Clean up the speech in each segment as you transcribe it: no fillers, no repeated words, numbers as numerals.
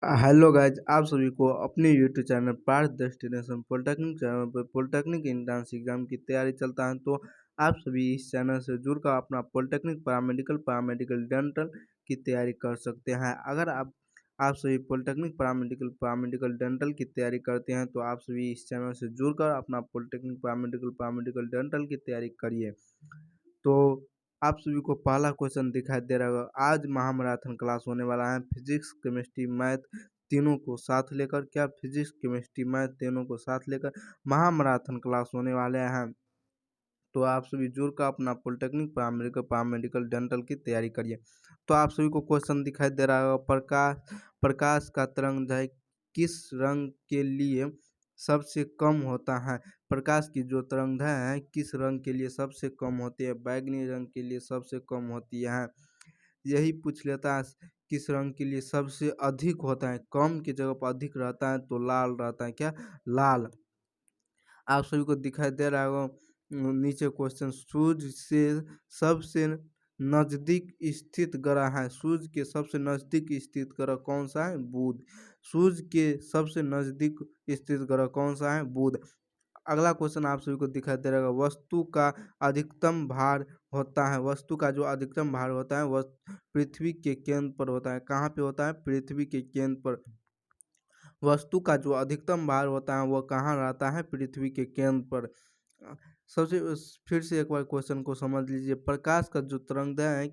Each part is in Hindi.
हेलो गाइज, आप सभी को अपने YouTube channel Parth destination polytechnic channel पर पॉलिटेक्निक एंट्रेंस एग्जाम की तैयारी चलता है। तो आप सभी इस चैनल से जुड़कर अपना पॉलिटेक्निक पैरामेडिकल डेंटल की तैयारी कर सकते हैं। अगर आप सभी पॉलिटेक्निक पैरामेडिकल डेंटल की तैयारी करते हैं तो आप सभी इस चैनल से जुड़कर अपना पॉलिटेक्निक पैरामेडिकल डेंटल की तैयारी करिए। तो आप सभी को पहला क्वेश्चन दिखाई दे रहा होगा। आज महामैराथन क्लास होने वाला है फिजिक्स केमिस्ट्री मैथ तीनों को साथ लेकर। क्या फिजिक्स केमिस्ट्री मैथ तीनों को साथ लेकर महामैराथन क्लास होने वाले हैं? तो आप सभी जुड़कर अपना पॉलिटेक्निक पैरामेडिकल डेंटल की तैयारी करिए। तो आप सभी को क्वेश्चन दिखाई दे रहा होगा, प्रकाश का तरंगदैर्घ्य किस रंग के लिए सबसे कम होता है? प्रकाश की जो तरंगदैर्घ्य है किस रंग के लिए सबसे कम होती है? बैगनी रंग के लिए सबसे कम होती है। यही पूछ लेता है किस रंग के लिए सबसे अधिक होता है। कम की जगह पर अधिक रहता है तो लाल रहता है। क्या? लाल। आप सभी को दिखाई दे रहा होगा नीचे क्वेश्चन, सूर्य से सबसे नजदीक स्थित ग्रह है। सूर्य के सबसे नजदीक स्थित ग्रह कौन सा है? बुध। सूर्य के सबसे नजदीक स्थित ग्रह कौन सा है? बुध। अगला क्वेश्चन आप सभी को दिखाई दे रहा होगा, वस्तु का अधिकतम भार होता है। वस्तु का जो अधिकतम भार होता है वह पृथ्वी के केंद्र पर होता है। कहाँ पे होता है? पृथ्वी के केंद्र पर। वस्तु का जो अधिकतम भार होता है वह कहाँ रहता है? पृथ्वी के केंद्र पर। सबसे फिर से एक बार क्वेश्चन को समझ लीजिए। प्रकाश का जो तरंगदैर्घ्य है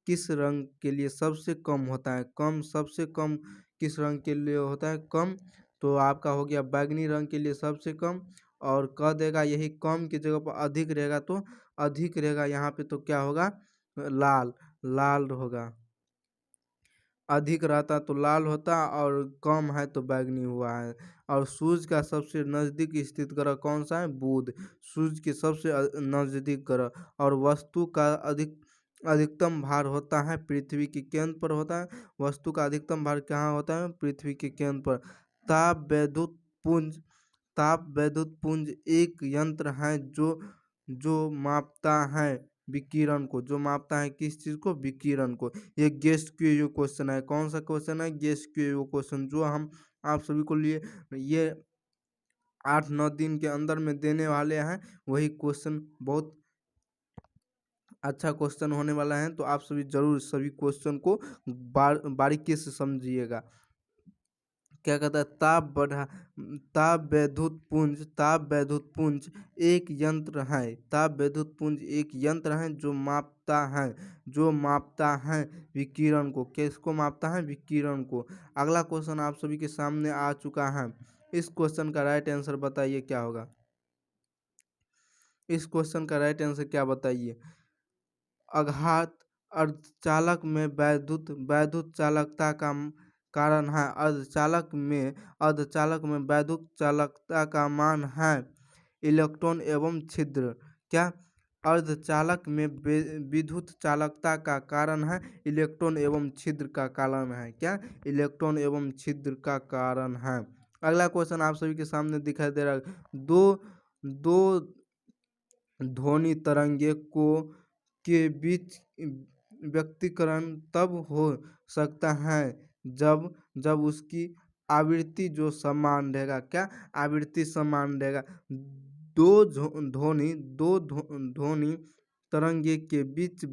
किस रंग के लिए सबसे कम होता है? कम। सबसे कम किस रंग के लिए होता है? कम। तो आपका हो गया बैगनी रंग के लिए सबसे कम। और कह देगा यही कम की जगह पर अधिक रहेगा तो अधिक रहेगा यहाँ पे, तो क्या होगा? लाल। लाल होगा। अधिक रहता तो लाल होता और कम है तो बैगनी हुआ है। और सूर्य का सबसे नज़दीक स्थित ग्रह कौन सा है? बुध। सूर्य के सबसे नज़दीक ग्रह। और वस्तु का अधिकतम भार होता है पृथ्वी के केंद्र पर होता है। वस्तु का अधिकतम भार कहाँ होता है? पृथ्वी के केंद्र पर। ताप वैद्युत पुंज ताप वैद्युत पुंज एक यंत्र है जो मापता है विकिरण को। जो मापता है किस चीज को? विकिरण को। ये गेस्ट क्यू क्वेश्चन है। कौन सा क्वेश्चन है? गेस्ट क्यू क्वेश्चन, जो हम आप सभी को लिए ये 8-9 दिन के अंदर में देने वाले हैं। वही क्वेश्चन बहुत अच्छा क्वेश्चन होने वाला है। तो आप सभी जरूर सभी क्वेश्चन को बारीकी से समझिएगा। क्या कहता है? ताप वैद्युत पुंज एक यंत्र है। ताप वैद्युत पुंज एक यंत्र है जो मापता है विकिरण को। किसको मापता है? विकिरण को। अगला क्वेश्चन आप सभी के सामने आ चुका है। इस क्वेश्चन का राइट आंसर बताइए क्या होगा? इस क्वेश्चन का राइट आंसर क्या बताइए? आघात अर्धचालक में वैद्युत चालकता का कारण है। अर्धचालक में वैद्युत चालकता का मान है इलेक्ट्रॉन एवं छिद्र। क्या? अर्धचालक में विद्युत चालकता का कारण है इलेक्ट्रॉन एवं छिद्र का कारण है। क्या? इलेक्ट्रॉन एवं छिद्र का कारण है। अगला क्वेश्चन आप सभी के सामने दिखाई दे रहा है। दो ध्वनि तरंगे के बीच व्यक्तीकरण तब हो सकता है जब उसकी आवृत्ति जो समान रहेगा। क्या? आवृत्ति समान रहेगा। दो ध्वनि तरंगे के बीच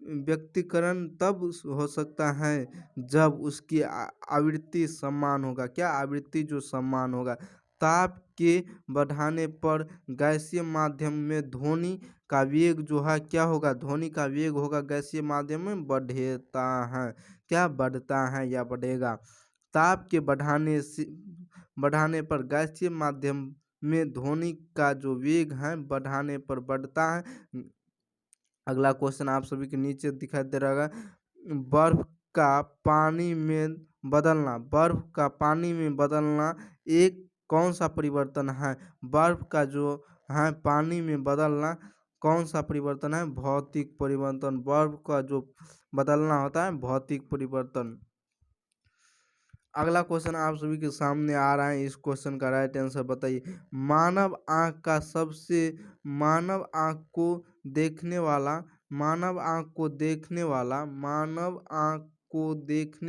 व्यक्तीकरण तब हो सकता है जब उसकी आवृत्ति समान होगा। क्या? आवृत्ति जो समान होगा। ताप के बढ़ाने पर गैसीय माध्यम में ध्वनि का वेग जो है क्या होगा? ध्वनि का वेग होगा गैसीय माध्यम में बढ़ता है। क्या? बढ़ता है या बढ़ेगा। ताप के बढ़ाने पर गैसीय माध्यम में ध्वनि का जो वेग है बढ़ाने पर बढ़ता है। अगला क्वेश्चन आप सभी के नीचे दिखाई दे रहा है। बर्फ का पानी में बदलना एक कौन सा परिवर्तन है? बर्फ का जो है पानी में बदलना कौन सा परिवर्तन है? भौतिक परिवर्तन। बर्फ का जो बदलना होता है भौतिक परिवर्तन। अगला क्वेश्चन आप सभी के सामने आ रहा है। इस क्वेश्चन का राइट आंसर बताइए। मानव आँख को देखने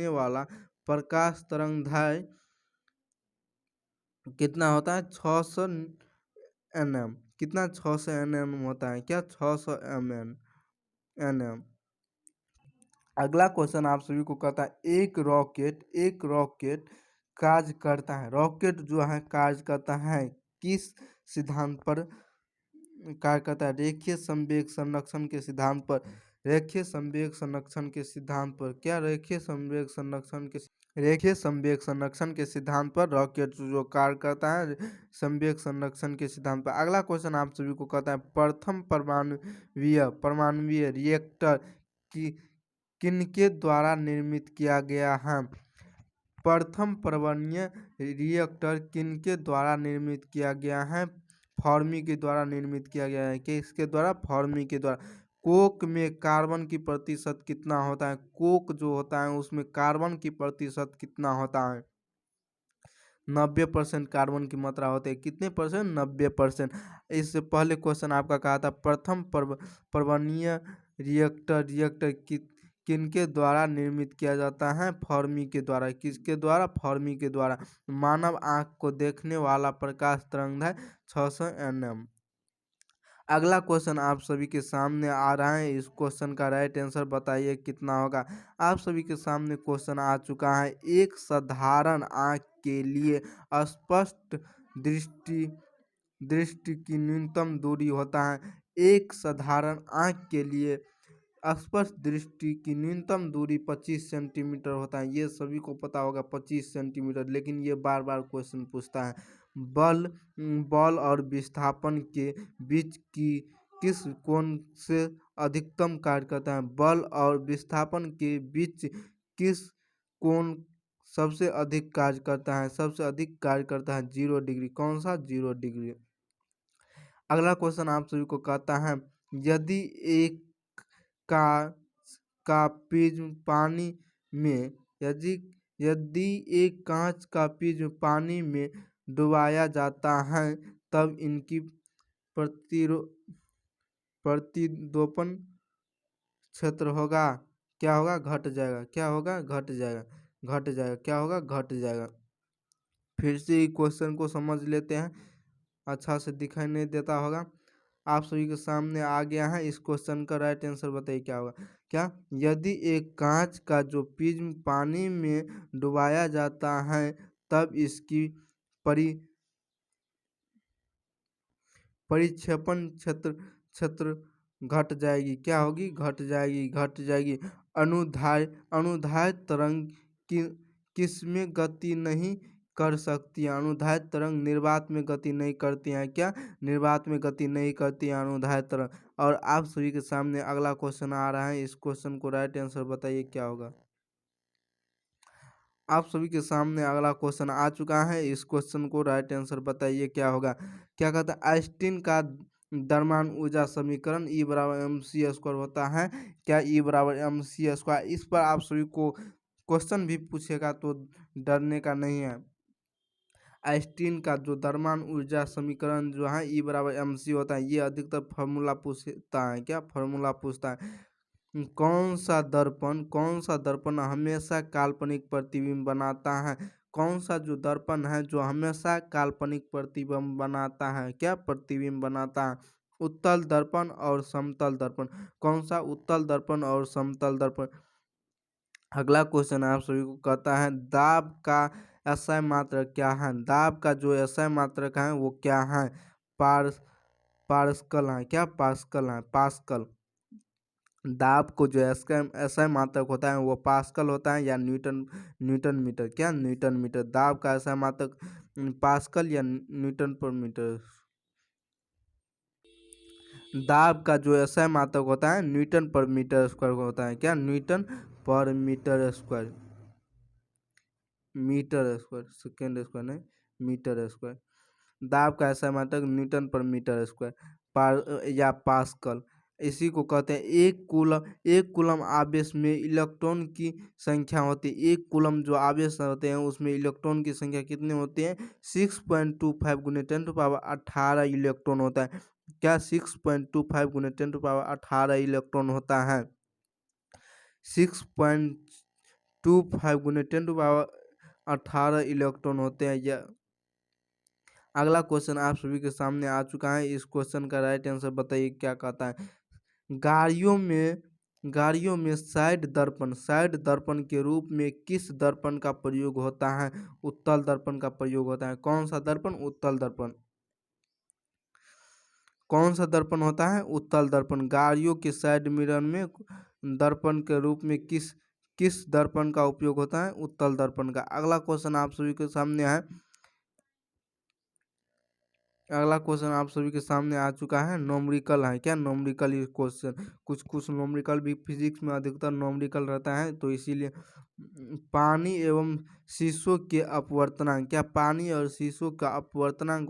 वाला प्रकाश तरंगदैर्घ्य कितना होता है? 600 nm। कितना? 600 nm होता है क्या? 600 nm। अगला क्वेश्चन आप सभी को कहता है एक रॉकेट कार्य करता है। रॉकेट जो है कार्य करता है किस सिद्धांत पर कार्य करता है? रेखीय संवेग संरक्षण के सिद्धांत पर। रेखीय संवेग संरक्षण के सिद्धांत पर क्या? रेखीय संवेग संरक्षण के सिद्धांत पर रॉकेट जो कार्य करता है संवेग संरक्षण के सिद्धांत पर। अगला क्वेश्चन आप सभी को कहता है प्रथम परमाणुवीय रिएक्टर की किनके द्वारा निर्मित किया गया है? प्रथम परमाणुवीय रिएक्टर किनके द्वारा निर्मित किया गया है? फर्मी के द्वारा निर्मित किया गया है। किसके द्वारा? फर्मी के द्वारा। कोक में कार्बन की प्रतिशत कितना होता है? कोक जो होता है उसमें कार्बन की प्रतिशत कितना होता है? 90% कार्बन की मात्रा होती है। कितने परसेंट? 90%। इससे पहले क्वेश्चन आपका कहा था प्रथम परमाणुवीय रिएक्टर किनके द्वारा निर्मित किया जाता है? फर्मी के द्वारा। किसके द्वारा? फर्मी के द्वारा। मानव आंख को देखने वाला प्रकाश तरंगदैर्घ्य 600 nm। अगला क्वेश्चन आप सभी के सामने आ रहा है। इस क्वेश्चन का राइट आंसर बताइए कितना होगा। आप सभी के सामने क्वेश्चन आ चुका है। एक साधारण आंख के लिए स्पष्ट दृष्टि की न्यूनतम दूरी होता है। एक साधारण आंख के लिए स्पष्ट दृष्टि की न्यूनतम दूरी 25 सेंटीमीटर होता है। ये सभी को पता होगा 25 सेंटीमीटर, लेकिन ये बार बार क्वेश्चन पूछता है। बल और विस्थापन के बीच की किस कोण से अधिकतम कार्य करता है? बल और विस्थापन के बीच किस कोण सबसे अधिक कार्य करता है? सबसे अधिक कार्य करता है 0 डिग्री। कौन सा? 0 डिग्री। अगला क्वेश्चन आप सभी को कहता है यदि एक का प्रिज्म पानी में यदि एक कांच का प्रिज्म पानी में डुबाया जाता है तब इनकी प्रतिदोपन क्षेत्र होगा क्या होगा? घट जाएगा। क्या होगा? घट जाएगा। घट जाएगा। क्या होगा? घट जाएगा। फिर से ही क्वेश्चन को समझ लेते हैं, अच्छा से दिखाई नहीं देता होगा। आप सभी के सामने आ गया है। इस क्वेश्चन का राइट आंसर बताइए क्या होगा। क्या? यदि एक कांच का जो प्रिज्म पानी में डुबाया जाता है तब इसकी परिक्षेपण क्षेत्र घट जाएगी। क्या होगी? घट जाएगी। घट जाएगी। अनुधाय तरंग किसमें गति नहीं कर सकती है? अनुधाय तरंग निर्वात में गति नहीं करती है। क्या? निर्वात में गति नहीं करती है अनुधाय तरंग। और आप सभी के सामने अगला क्वेश्चन आ रहा है। इस क्वेश्चन को राइट आंसर बताइए क्या होगा। आप सभी के सामने अगला क्वेश्चन आ चुका है। इस क्वेश्चन को राइट आंसर बताइए क्या होगा। क्या कहता है? आइंस्टीन का द्रव्यमान ऊर्जा समीकरण E बराबर mc² होता है। क्या? E बराबर mc²। इस पर आप सभी को क्वेश्चन भी पूछेगा तो डरने का नहीं है। आइंस्टीन का जो द्रव्यमान ऊर्जा समीकरण जो है E बराबर mc होता है। ये अधिकतर फॉर्मूला पूछता है। क्या? फॉर्मूला पूछता है। कौन सा दर्पण हमेशा काल्पनिक प्रतिबिंब बनाता है? कौन सा जो दर्पण है जो हमेशा काल्पनिक प्रतिबिंब बनाता है? क्या? प्रतिबिंब बनाता है। उत्तल दर्पण और समतल दर्पण। कौन सा? उत्तल दर्पण और समतल दर्पण। अगला क्वेश्चन आप सभी को कहता है दाब का SI मात्रक क्या है? दाब का जो SI मात्रक है वो क्या है? पास्कल है। क्या? पास्कल है। पास्कल। दाब को जो SI मात्रक होता है वो पास्कल होता है या न्यूटन मीटर। क्या? Newton metre. दाब का SI मात्रक पास्कल या न्यूटन पर मीटर। दाब का जो SI मात्रक होता है न्यूटन पर मीटर स्क्वायर होता है। क्या? Newton per metre square. Metre square, second square नहीं, मीटर स्क्वायर। दाब का SI मात्रक न्यूटन पर मीटर स्क्वायर या पास्कल। इसी को कहते हैं एक कूलम आवेश में इलेक्ट्रॉन की संख्या होती है। एक कूलम जो आवेश होते हैं उसमें इलेक्ट्रॉन की संख्या कितनी होती है? 6.25 गुने 10⁻18 इलेक्ट्रॉन होता है। क्या? 6.25 गुने 10⁻18 इलेक्ट्रॉन होता है। 25 गुने 10⁻18 इलेक्ट्रॉन होते हैं। या अगला क्वेश्चन आप सभी के सामने आ चुका है। इस क्वेश्चन का राइट आंसर बताइए क्या कहता है। गाड़ियों में साइड दर्पण के रूप में किस दर्पण का प्रयोग होता है? उत्तल दर्पण का प्रयोग होता है। कौन सा दर्पण? उत्तल दर्पण। कौन सा दर्पण होता है? उत्तल दर्पण। गाड़ियों के साइड मिरर में दर्पण के रूप में किस किस दर्पण का उपयोग होता है? उत्तल दर्पण का। अगला क्वेश्चन आप सभी के सामने है। अगला क्वेश्चन आप सभी के सामने आ चुका है। नोमरिकल है क्या? नोमरिकल ये क्वेश्चन कुछ नोमरिकल भी फिजिक्स में अधिकतर नोमरिकल रहता है, तो इसीलिए पानी एवं शीशों के अपवर्तनांक। क्या पानी और शीशों का अपवर्तनांक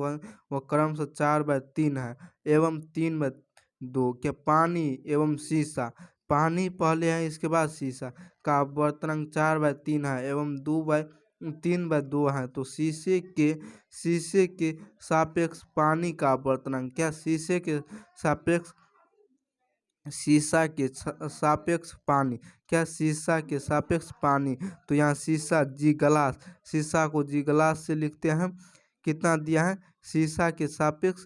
वह क्रमशः 4/3 है एवं 3/2। क्या पानी एवं शीशा, पानी पहले है इसके बाद शीशा का अपवर्तनांक 4/3 है एवं 3/2 है, तो शीशे के सापेक्ष पानी का अपवर्तनांक। क्या सापेक्ष पानी? क्या शीशा के सापेक्ष पानी? तो यहाँ शीशा को जी ग्लास से लिखते हैं। कितना दिया है शीशा के सापेक्ष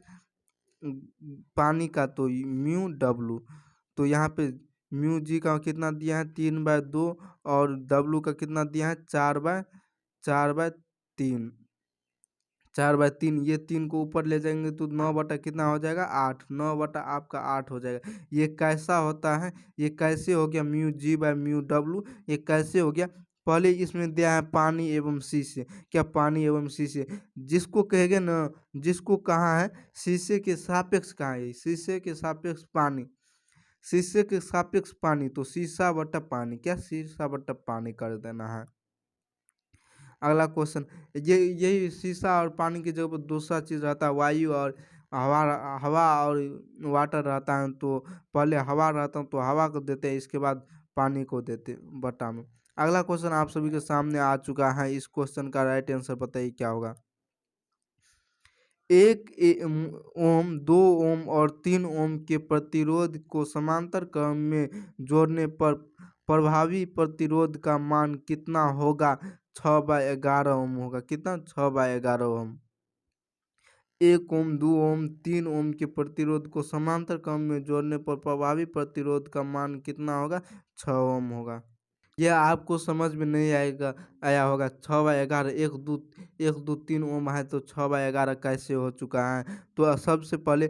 पानी का? तो μW। तो यहाँ पे μg का कितना दिया है? 3/2 और W का कितना दिया है? 4/3। 4/3 ये 3 को ऊपर ले जाएंगे तो 9 बटा कितना हो जाएगा? 8। 9 बटा आपका 8 हो जाएगा। ये कैसा होता है? ये कैसे हो गया μg/μw? ये कैसे हो गया? पहले इसमें दिया है पानी एवं शीशे। क्या पानी एवं शीशे जिसको कहेंगे ना, जिसको कहा है शीशे के सापेक्ष कहा है, शीशे के सापेक्ष पानी, शीशे के सापेक्ष पानी, तो शीशा बटा पानी। क्या शीशा बटा पानी कर देना है। अगला क्वेश्चन, यही शीशा और पानी की जगह पर दूसरा चीज़ रहता है वायु और हवा और वाटर रहता है। तो पहले हवा रहता है तो हवा को देते हैं, इसके बाद पानी को देते बटा में। अगला क्वेश्चन आप सभी के सामने आ चुका है। इस क्वेश्चन का राइट आंसर बताइए क्या होगा। 1 ओम, 2 ओम और 3 ओम के प्रतिरोध को समांतर क्रम में जोड़ने पर प्रभावी प्रतिरोध का मान कितना होगा? 6/11 ओम होगा। कितना? 6/11 ओम। 1 ओम, 2 ओम, 3 ओम के प्रतिरोध को समांतर क्रम में जोड़ने पर प्रभावी प्रतिरोध का मान कितना होगा? 6 ओम होगा। यह आपको समझ में नहीं आया होगा। 6/11 1 2 3 ओम है, तो 6/11 कैसे हो चुका है? तो सबसे पहले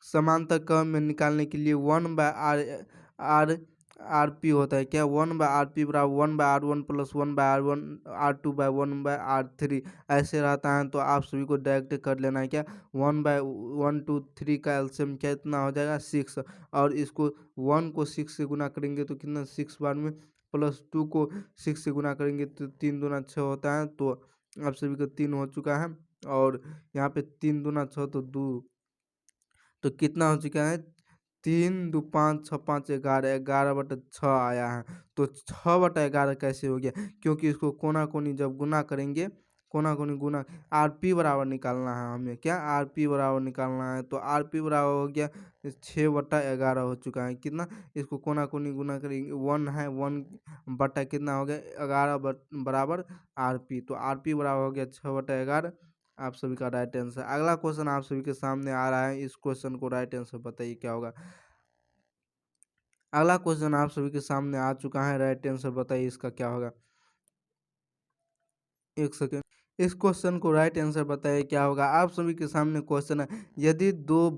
समांतर क्रम में निकालने के लिए 1/RP होता है। क्या 1/RP बराबर 1/R1 प्लस 1/R1 R2/1/R3 ऐसे रहता है। तो आप सभी को डायरेक्ट कर लेना है। क्या 1/1 2 3 का एलसीएम कितना हो जाएगा? 6। और इसको 1 को 6 से गुना करेंगे तो कितना? 6 बार में, प्लस 2 को 6 से गुना करेंगे तो 3 दूना 6 होता है। तो आप सभी को 3 हो चुका है। और यहाँ पे 3 दूना 6 तो 2, तो कितना हो चुका है? 3 2 5 6 5 11, 11/6 आया है। तो 6/11 कैसे हो गया? क्योंकि इसको कोना कोनी जब गुना करेंगे, कोना कोनी गुना, आरपी बराबर निकालना है हमें। क्या आरपी बराबर निकालना है? तो आरपी बराबर हो गया 6/11 हो चुका है। कितना? इसको कोना कोनी गुना करेंगे, 1 है, 1 बटा कितना हो गया? 11 बराबर आरपी। तो आरपी बराबर हो गया 6/11। आप सभी का राइट आंसर। अगला क्वेश्चन आप सभी के सामने आ रहा है। इस क्वेश्चन को राइट आंसर बताइए क्या होगा। अगला क्वेश्चन आप सभी के सामने आ चुका है। राइट आंसर बताइए इसका क्या होगा। एक सेकेंड। इस क्वेश्चन को राइट आंसर बताइए क्या होगा। आप सभी के सामने क्वेश्चन है। यदि दो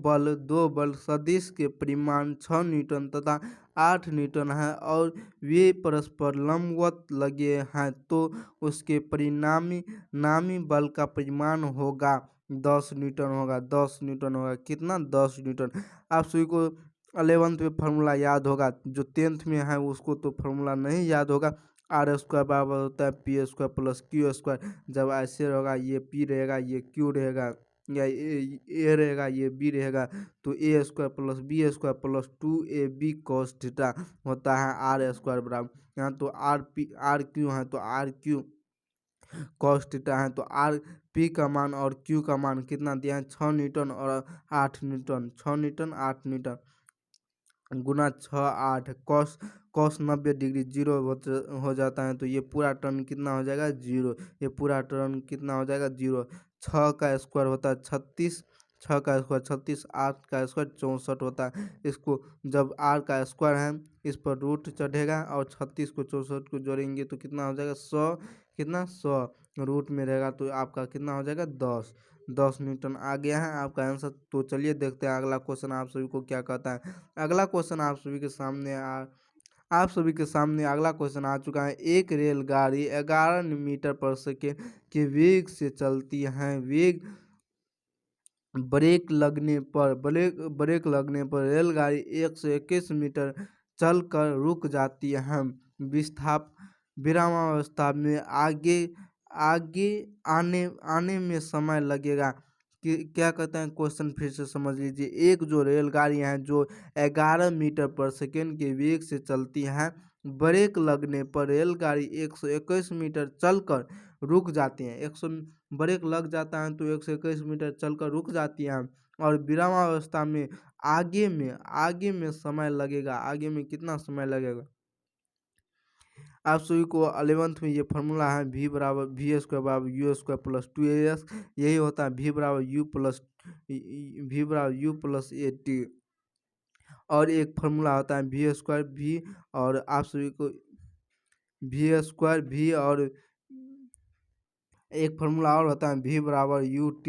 बल सदिश के परिमाण 6 न्यूटन तथा 8 न्यूटन है और वे परस्पर लंबवत लगे हैं, तो उसके परिणामी बल का परिमाण होगा 10 न्यूटन होगा। 10 न्यूटन होगा। कितना? 10 न्यूटन। आप सभी को 11th में फार्मूला याद होगा। जो 10th में है उसको तो फार्मूला नहीं याद होगा। R² बराबर होता है P² प्लस Q²। जब ऐसे होगा, ये P रहेगा, ये Q रहेगा, या A रहेगा, ये B रहेगा, तो A² plus B² plus 2AB cos theta होता है R² बराबर। यहाँ तो RQ है, तो RQ cos थीटा है। तो P का मान और Q का मान कितना दिया है? 6 न्यूटन और 8 न्यूटन। 6 newton 8 newton. गुना 6 8 कॉस कॉस 90 डिग्री जीरो हो जाता है, तो ये पूरा टर्न कितना हो जाएगा 0। ये पूरा टर्न कितना हो जाएगा 0। 6 का स्क्वायर होता है 36, 6 का स्क्वायर 36, 8 का स्क्वायर 64 होता है। इसको जब r का स्क्वायर है इस पर रूट चढ़ेगा और 36 को 64 को जोड़ेंगे तो कितना हो जाएगा 100। कितना 100 रूट में रहेगा तो आपका कितना हो जाएगा 10 न्यूटन आ गया है आपका आंसर। तो चलिए देखते हैं अगला क्वेश्चन आप सभी को क्या कहता है। अगला क्वेश्चन आप सभी के सामने अगला क्वेश्चन आ चुका है। एक रेलगाड़ी 11 मीटर पर सेकेंड के वेग से चलती है। वेग ब्रेक लगने पर रेलगाड़ी 121 मीटर चलकर रुक जाती है। विस्थाप विरामावस्था में आगे आगे आने में समय लगेगा। क्या कहते हैं क्वेश्चन फिर से समझ लीजिए। एक जो रेलगाड़ियाँ हैं जो 11 मीटर पर सेकेंड के वेग से चलती हैं, ब्रेक लगने पर रेलगाड़ी 121 मीटर चलकर रुक जाती हैं। 100 ब्रेक लग जाता है तो 121 मीटर चलकर रुक जाती हैं। और विरामावस्था में आगे में समय लगेगा। आगे में कितना समय लगेगा? आप सभी को 11th में ये फार्मूला है v बराबर v² बराबर u² प्लस 2as। यही होता है v बराबर u प्लस at। और एक फार्मूला होता है v² v और आप सभी को v² v और एक फार्मूला और होता है v बराबर ut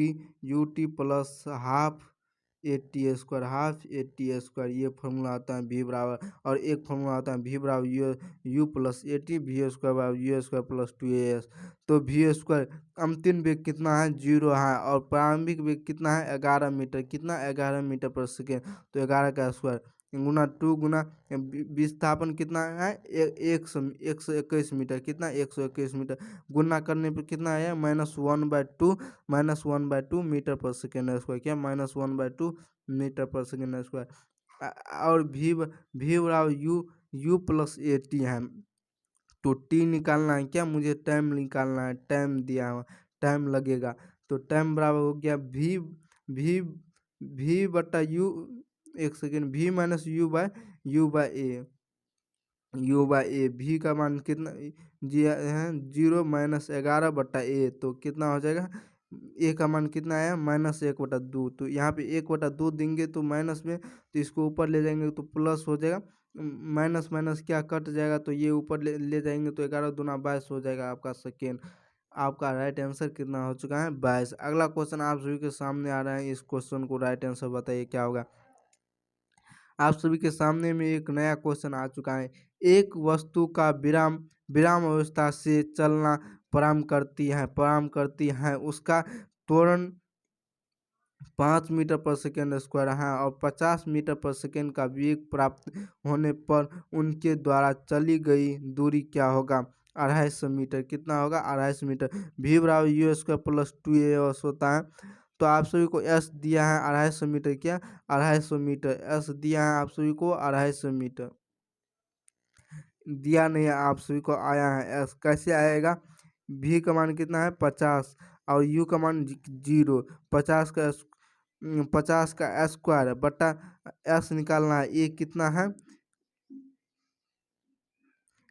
प्लस हाफ at²। ये फार्मूला आता है v बराबर। और एक फार्मूला आता है v बराबर u प्लस at v² बराबर u² प्लस 2as। तो v² अंतिम वेग कितना है 0 है और प्रारंभिक वेग कितना है 11 मीटर। कितना 11 मीटर पर सेकेंड, तो 11 का स्क्वायर गुना 2 गुना विस्थापन कितना है 121 मीटर। कितना 121 मीटर गुना करने पर कितना आया -1/2 मीटर पर सेकेंड स्क्वायर। क्या -1/2 मीटर पर सेकेंड स्क्वायर। और v बराबर u प्लस at है। तो t निकालना है, क्या मुझे टाइम निकालना है। टाइम दिया हुआ टाइम लगेगा तो टाइम बराबर हो गया v बटा u। एक second v minus u by a. v का मान कितना जी है 0 -11/a। तो कितना हो जाएगा a का मान कितना आया -1/2। तो यहाँ पे 1/2 देंगे तो माइनस में, तो इसको ऊपर ले जाएंगे तो प्लस हो जाएगा। माइनस माइनस क्या कट जाएगा तो ये ऊपर ले जाएंगे तो 11 दूना 22 हो जाएगा आपका सेकेंड। आपका राइट आंसर कितना हो चुका है 22। अगला क्वेश्चन आप सभी के सामने आ रहा है। इस क्वेश्चन को राइट आंसर बताइए क्या होगा। आप सभी के सामने में एक नया क्वेश्चन आ चुका है। एक वस्तु का विराम अवस्था से चलना प्रारंभ करती है उसका त्वरण 5 मीटर पर सेकेंड स्क्वायर है और 50 मीटर पर सेकेंड का वेग प्राप्त होने पर उनके द्वारा चली गई दूरी क्या होगा 250 मीटर। कितना होगा 250 मीटर। v बराबर u² प्लस 2as होता है। तो आप सभी को s दिया है 250 मीटर। क्या 250 मीटर s दिया है आप सभी को 250 मीटर दिया नहीं है आप सभी को, आया है s। कैसे आएगा? v का मान कितना है 50 और u का मान 0। 50 का स्क्वायर बटा s निकालना है। ये कितना है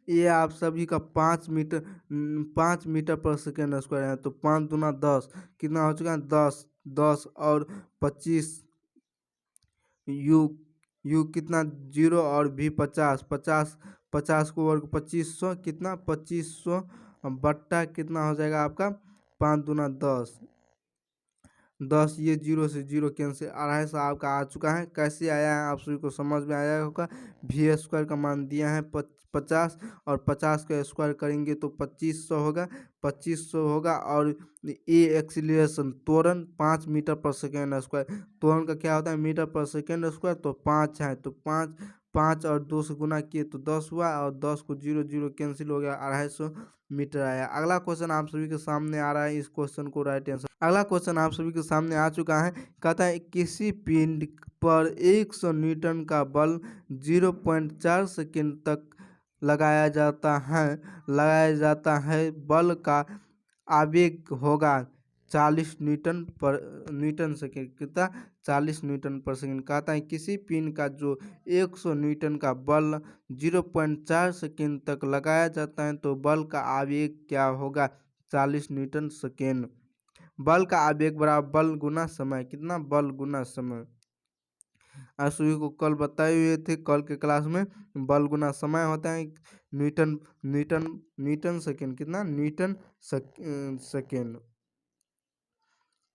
ये आप सभी का 5 मीटर पर सेकेंड स्क्वायर है। तो 5 दूना 10 कितना हो चुका है 10 और 25 यू कितना 0 और भी 50 को वर्ग 2500 कितना 2500 बट्टा कितना हो जाएगा आपका 5 दूना 10 ये 0 से 0 कैंसिल। 250 आपका आ चुका है। कैसे आया है आप सभी को समझ में आया होगा। v² का मान दिया है 50 और 50 का स्क्वायर करेंगे तो 2500 होगा। और ए एक्सीलरेशन त्वरण 5 मीटर पर सेकेंड स्क्वायर। त्वरण का क्या होता है मीटर पर सेकेंड स्क्वायर, तो 5 है तो 5 और 2 से गुना किए तो 10 हुआ और 10 को 0 कैंसिल हो गया 250 मीटर आया। अगला क्वेश्चन आप सभी के सामने आ रहा है। इस क्वेश्चन को राइट आंसर। अगला क्वेश्चन आप सभी के सामने आ चुका है। कहता है किसी पिंड पर 100 न्यूटन का बल 0.4 सेकेंड तक लगाया जाता है बल का आवेग होगा 40 न्यूटन सेकेंड, कितना 40 न्यूटन पर सेकेंड। कहता है किसी पिन का जो 100 न्यूटन का बल 0.4 सेकेंड तक लगाया जाता है तो बल का आवेग क्या होगा, 40 न्यूटन सेकेंड। बल का आवेग बराबर बल गुना समय, कितना बल गुना समय। आप सभी को कल बताए हुए थे, कल के क्लास में बल गुना समय होता है न्यूटन न्यूटन न्यूटन सेकेंड, कितना न्यूटन सेकेंड।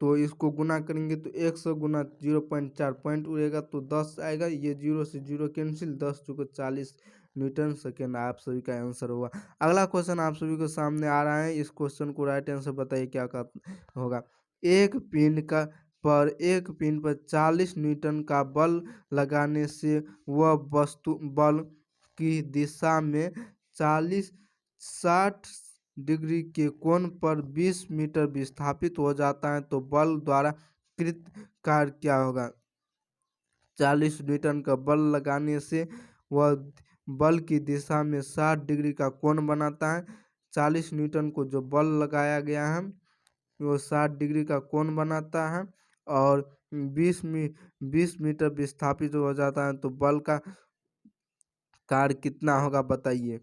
तो इसको गुना करेंगे तो 100 गुना 0.4 पॉइंट उड़ेगा तो 10 आएगा, ये 0 से 0 कैंसिल, 10 चुके 40 न्यूटन सेकेंड आप सभी का आंसर होगा। अगला क्वेश्चन आप सभी को सामने आ रहा है, इस क्वेश्चन को राइट आंसर बताइए क्या होगा। एक पिन पर 40 न्यूटन का बल लगाने से वह वस्तु बल की दिशा में 60 डिग्री के कोण पर 20 मीटर विस्थापित हो जाता है तो बल द्वारा कृत कार्य क्या होगा। 40 न्यूटन का बल लगाने से वह बल की दिशा में 60 डिग्री का कोण बनाता है। 40 न्यूटन को जो बल लगाया गया है वो 60 डिग्री का कोण बनाता है और 20 मीटर विस्थापित हो जाता है तो बल का कार्य कितना होगा बताइए।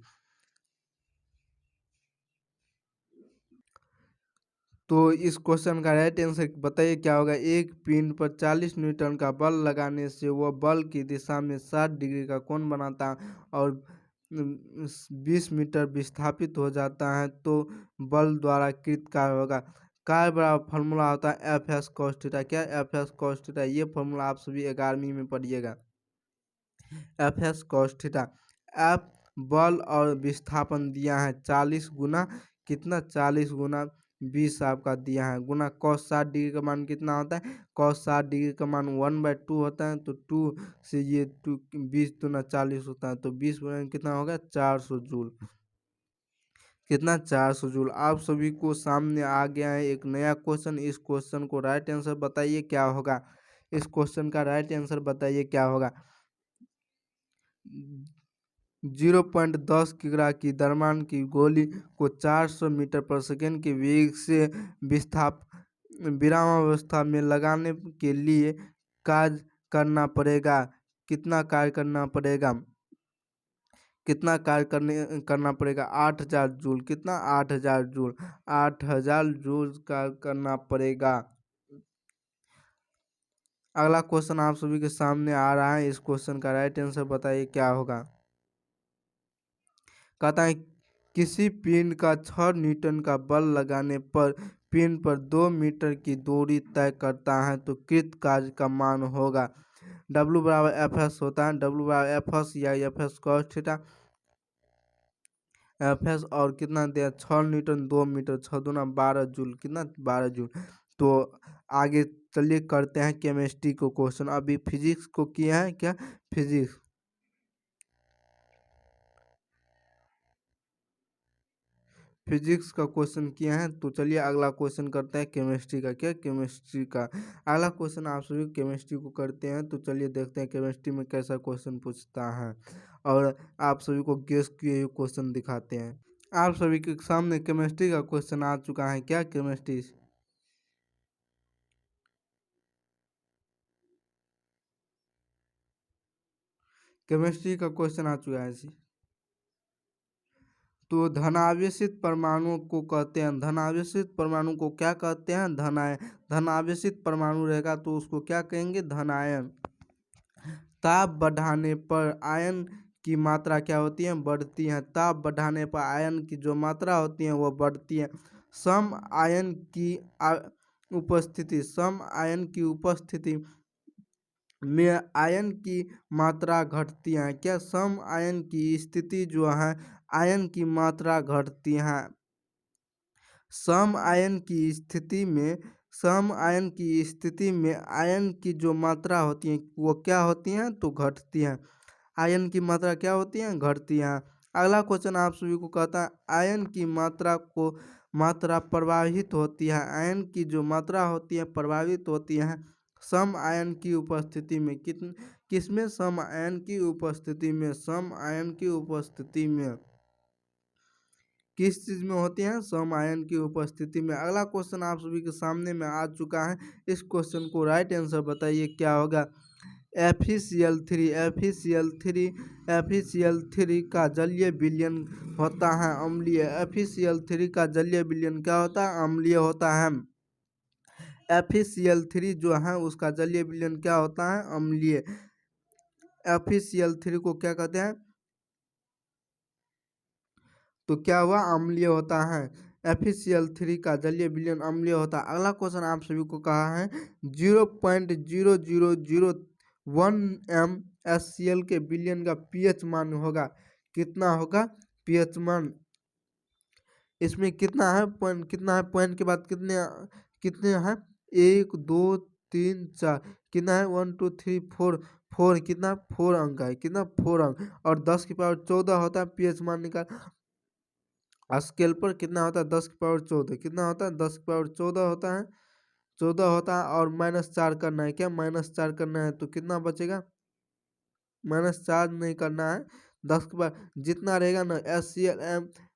तो इस क्वेश्चन का राइट आंसर बताइए क्या होगा। एक पिन पर 40 न्यूटन का बल लगाने से वह बल की दिशा में 60 डिग्री का कोण बनाता है और 20 मीटर विस्थापित हो जाता है तो बल द्वारा कृत कार्य होगा। कार्य बराबर फॉर्मूला होता है एफ एस कॉस थीटा। क्या एफ एस कॉस थीटा, ये फॉर्मूला आप सभी 11वीं में पढ़िएगा। F S cos theta, F बल और विस्थापन दिया है 40 गुना कितना 40 गुना 20 आपका दिया है गुना कॉस 60 डिग्री का मान कितना होता है, कॉस 60 डिग्री का मान 1/2 होता है तो 2 से ये 2 20 दूना 40 होता है तो 20 गुना कितना होगा 400 जूल, कितना 400 जूल। आप सभी को सामने आ गया है एक नया क्वेश्चन। इस क्वेश्चन को राइट आंसर बताइए क्या होगा। इस क्वेश्चन का राइट आंसर बताइए क्या होगा। 0.10 किग्रा की द्रव्यमान की गोली को 400 मीटर पर सेकेंड के वेग से विरामावस्था में लगाने के लिए कार्य करना पड़ेगा। कितना कार्य करना पड़ेगा, कितना कार्य करना पड़ेगा 8000 जूल, कितना 8000 जूल, 8000 जूल कार्य करना पड़ेगा। अगला क्वेश्चन आप सभी के सामने आ रहा है, इस क्वेश्चन का राइट आंसर बताइए क्या होगा। कहता है किसी पिन का 6 न्यूटन का बल लगाने पर पिन पर 2 मीटर की दूरी तय करता है तो कृत कार्य का मान होगा। W बराबर एफ एस होता है, W बराबर एफ एस या F S cos theta, F S और कितना दिया 6 न्यूटन 2 मीटर 6 दूना 12 जूल, कितना 12 जूल। तो आगे चलिए करते हैं केमिस्ट्री को क्वेश्चन। अभी फिजिक्स को किया है क्या, फिजिक्स का क्वेश्चन किया है तो चलिए अगला क्वेश्चन करते हैं केमिस्ट्री का। क्या केमिस्ट्री का अगला क्वेश्चन आप सभी केमिस्ट्री को करते हैं तो चलिए देखते हैं केमिस्ट्री में कैसा क्वेश्चन पूछता है और आप सभी को गेस किए हुए क्वेश्चन दिखाते हैं। आप सभी के सामने केमिस्ट्री का क्वेश्चन आ चुका है। क्या केमिस्ट्री का क्वेश्चन आ चुका है जी। तो धनावेशित परमाणु को कहते हैं, धनावेशित परमाणु को क्या कहते हैं, धनावेशित परमाणु रहेगा तो उसको क्या कहेंगे, धनायन। ताप बढ़ाने पर आयन की मात्रा क्या होती है, बढ़ती है। ताप बढ़ाने पर आयन की जो मात्रा होती है वो बढ़ती है। सम आयन की उपस्थिति में आयन की मात्रा घटती है। क्या सम आयन की स्थिति जो है आयन की मात्रा घटती है। सम आयन की स्थिति में आयन की जो मात्रा होती है वो क्या होती है तो घटती है। आयन की मात्रा क्या होती है, घटती है। अगला क्वेश्चन आप सभी को कहता है आयन की मात्रा प्रभावित होती है। आयन की जो मात्रा होती है प्रभावित होती है सम आयन की उपस्थिति में। किसमें, सम आयन की उपस्थिति में। किस चीज़ में होती हैं? सम आयन की उपस्थिति में। अगला क्वेश्चन आप सभी के सामने में आ चुका है। इस क्वेश्चन को राइट आंसर बताइए क्या होगा? FeCl3 FeCl3 FeCl3 का जलीय विलयन होता है अम्लीय। FeCl3 का जलीय विलयन क्या होता है? अम्लीय होता है। FeCl3 जो है उसका जलीय विलयन क्या होता है? अम्लीय। FeCl3 को क्या कहते हैं? तो क्या हुआ? अम्लीय होता है। FeCl3 का जलीय विलयन अम्लीय होता है। अगला क्वेश्चन आप सभी को कहा है 0.0001 MSCl के विलयन का पीएच मान होगा। कितना होगा पीएच मान? इसमें कितना है पॉइंट? कितना है पॉइंट के बाद कितने कितने हैं? 1 2 3 4 कितना है? 1 2 3 4 4 कितना? 4 अंक है। कितना? 4 अंक। और 10 की पावर 14 होता है पीएच मान निकाल। स्केल पर कितना होता है? 10 की पावर 14 कितना होता है? 10 की पावर 14 होता है। 14 होता है और -4 करना है। क्या -4 करना है? तो कितना बचेगा? -4 नहीं करना है। 10 के बाद जितना रहेगा ना SCl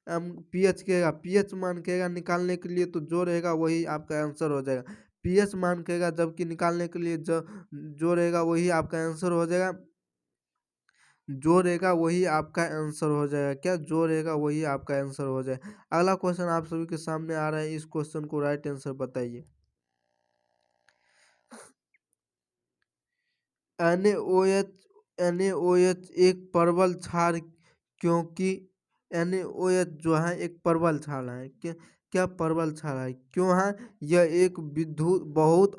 एम पीएच कहेगा, पीएच मान कहेगा निकालने के लिए, तो जो रहेगा वही आपका आंसर हो जाएगा। पीएच मान कहेगा जबकि निकालने के लिए जो रहेगा वही आपका आंसर हो जाएगा। जो रहेगा वही आपका आंसर हो जाएगा। क्या? जो रहेगा वही आपका आंसर हो जाएगा। अगला क्वेश्चन आप सभी के सामने आ रहा है। इस क्वेश्चन को राइट आंसर बताइए। NaOH एक परवल क्षार क्योंकि NaOH जो है एक परवल क्षार है। क्या परवल क्षार है? क्यों है? यह एक विद्युत बहुत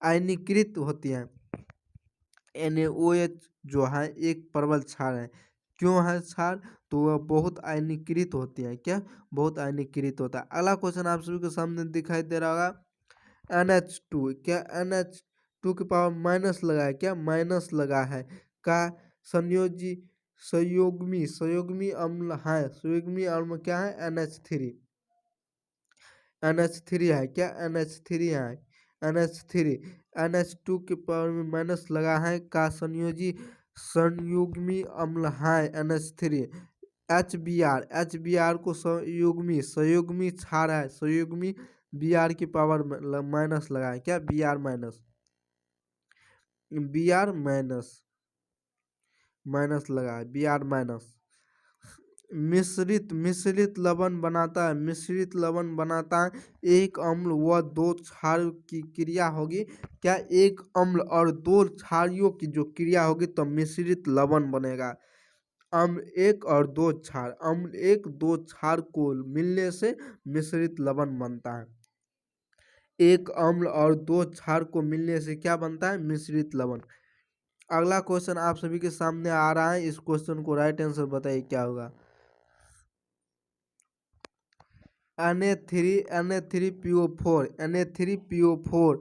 आयनीकृत होती है। NaOH जो है एक परवल क्षार है। क्यों है क्षार? तो वह बहुत आयनीकृत होती है। क्या? बहुत आयनीकृत होता है। अगला क्वेश्चन आप सभी के सामने दिखाई दे रहा होगा। NH2 क्या? NH2 के पावर माइनस लगा है। क्या? माइनस लगा है का संयोजी संयोगमी अम्ल है। संयोगमी अम्ल क्या है? NH3 है। क्या? NH3 है। NH3 NH2 के पावर में माइनस लगा है का संयुग्मी अम्ल है NH3। HBr को संयुग्मी क्षार है। संयुग्मी Br की पावर माइनस लगा है। क्या? Br माइनस लगा है। Br minus. मिश्रित लवण बनाता है। मिश्रित लवण बनाता है एक अम्ल व 2 क्षार की क्रिया होगी। क्या? एक अम्ल और 2 क्षारियों की जो क्रिया होगी तो मिश्रित लवण बनेगा। अम्ल 1 और 2 क्षार, अम्ल 1 2 क्षार को मिलने से मिश्रित लवण बनता है। एक अम्ल और 2 क्षार को मिलने से क्या बनता है? मिश्रित लवण। अगला क्वेश्चन आप सभी के सामने आ रहा है। इस क्वेश्चन को राइट आंसर बताइए क्या होगा? Na3PO4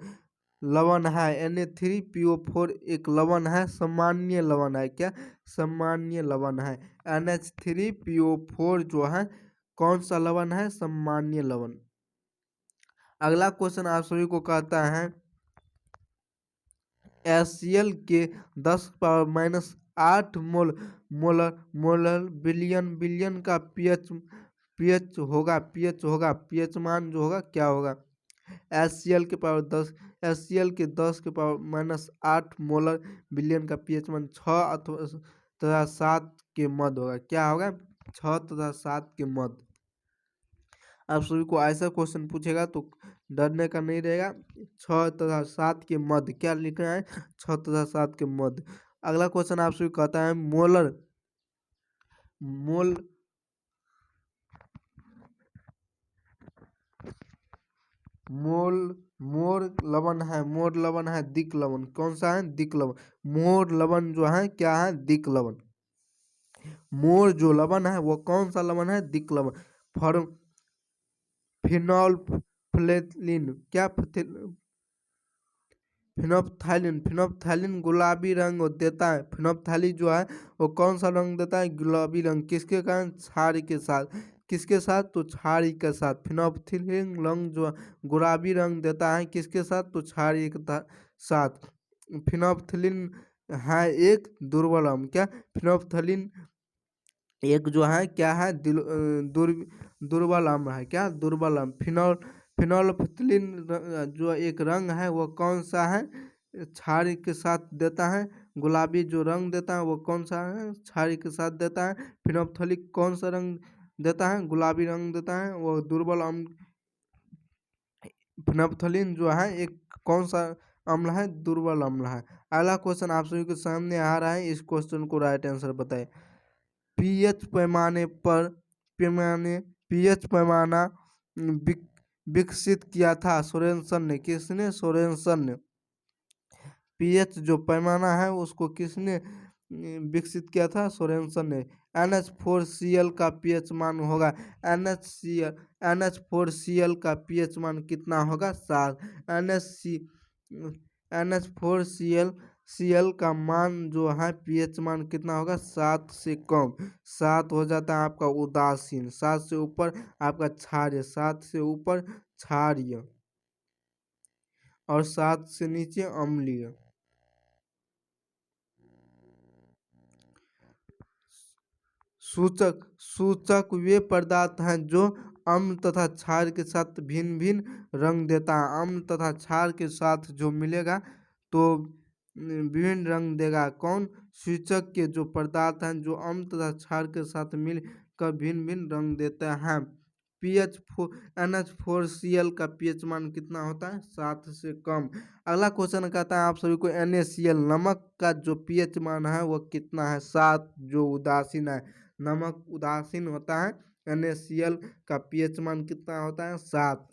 लवण है। Na3PO4 एक लवण है, सामान्य लवण है। क्या? सामान्य लवण है। NH3PO4 जो है कौन सा लवण है? सामान्य लवण। अगला क्वेश्चन आप सभी को कहता है HCl के 10⁻⁸ मोलर विलयन का पीएच होगा। पीएच मान जो होगा क्या होगा? HCl के पावर 10 HCl के 10⁻⁸ मोलर विलयन का पीएच मान 6 अथवा तथा 7 के मध्य होगा। क्या होगा? 6 तथा 7 के मध्य। आप सभी को ऐसा क्वेश्चन पूछेगा तो डरने का नहीं रहेगा। 6 तथा 7 के मध्य क्या लिखना है? 6 तथा 7 के मध्य। अगला क्वेश्चन आपसे कहता है मोल मोर लवण है। मोर लवण है दिक लवण। कौन सा है? दिक लवण। मोर लवण जो है क्या है? दिक लवण। मोर जो लवण है वो कौन सा लवण है? दिक लवण। फिनोल्फ्थालीन क्या? फिनोल्फ्थालीन गुलाबी रंग देता है। फिनोल्फ्थालीन जो है वो कौन सा रंग देता है? गुलाबी रंग। किसके कारण? क्षार के साथ। किसके साथ? तो क्षारी के साथ। फिनोल्फ्थालीन रंग जो गुलाबी रंग देता है किसके साथ? तो क्षारी के साथ। फिनोल्फ्थालीन है एक दुर्बल अम्ल। क्या? फिनोल्फ्थालीन एक जो है क्या है दुर्बल अम्ल है, क्या दुर्बल अम्ल। फिनोल्फिथलीन जो एक रंग है वो कौन सा है, क्षार के साथ देता है। गुलाबी जो रंग देता है वो कौन सा है, क्षार के साथ देता है। फिनोल्फिथलिक कौन सा रंग देता है, गुलाबी रंग देता है, वो दुर्बल अम्ल। फिनोल्फिथलीन जो है एक कौन सा अम्ल है, दुर्बल अम्ल है। अगला क्वेश्चन आप सभी के सामने आ रहा है, इस क्वेश्चन को राइट आंसर बताए। पीएच पैमाने पर पैमाने पीएच पैमाना विक, विकसित किया था सोरेनसन ने, किसने, सोरेनसन ने। पीएच जो पैमाना है उसको किसने विकसित किया था, सोरेनसन ने। NH4Cl का पीएच मान होगा, NH4Cl का पीएच मान कितना होगा, 7। NH4Cl का मान जो है पीएच मान कितना होगा, 7 से कम। 7 हो जाता है आपका उदासीन, 7 से ऊपर आपका क्षारीय, 7 से ऊपर क्षारीय और 7 से नीचे अम्लीय। सूचक सूचक वे पदार्थ हैं जो अम्ल तथा क्षार के साथ भिन्न भिन्न रंग देता है। अम्ल तथा क्षार के साथ जो मिलेगा तो विभिन्न रंग देगा। कौन, सूचक के जो पदार्थ हैं जो अम्ल तथा क्षार के साथ मिलकर भिन्न भिन्न रंग देते हैं। NH4Cl का पीएच मान कितना होता है, 7 से कम। अगला क्वेश्चन कहता है आप सभी को NaCl नमक का जो पीएच मान है वो कितना है, 7, जो उदासीन है। नमक उदासीन होता है, NaCl का पीएच मान कितना होता है, 7।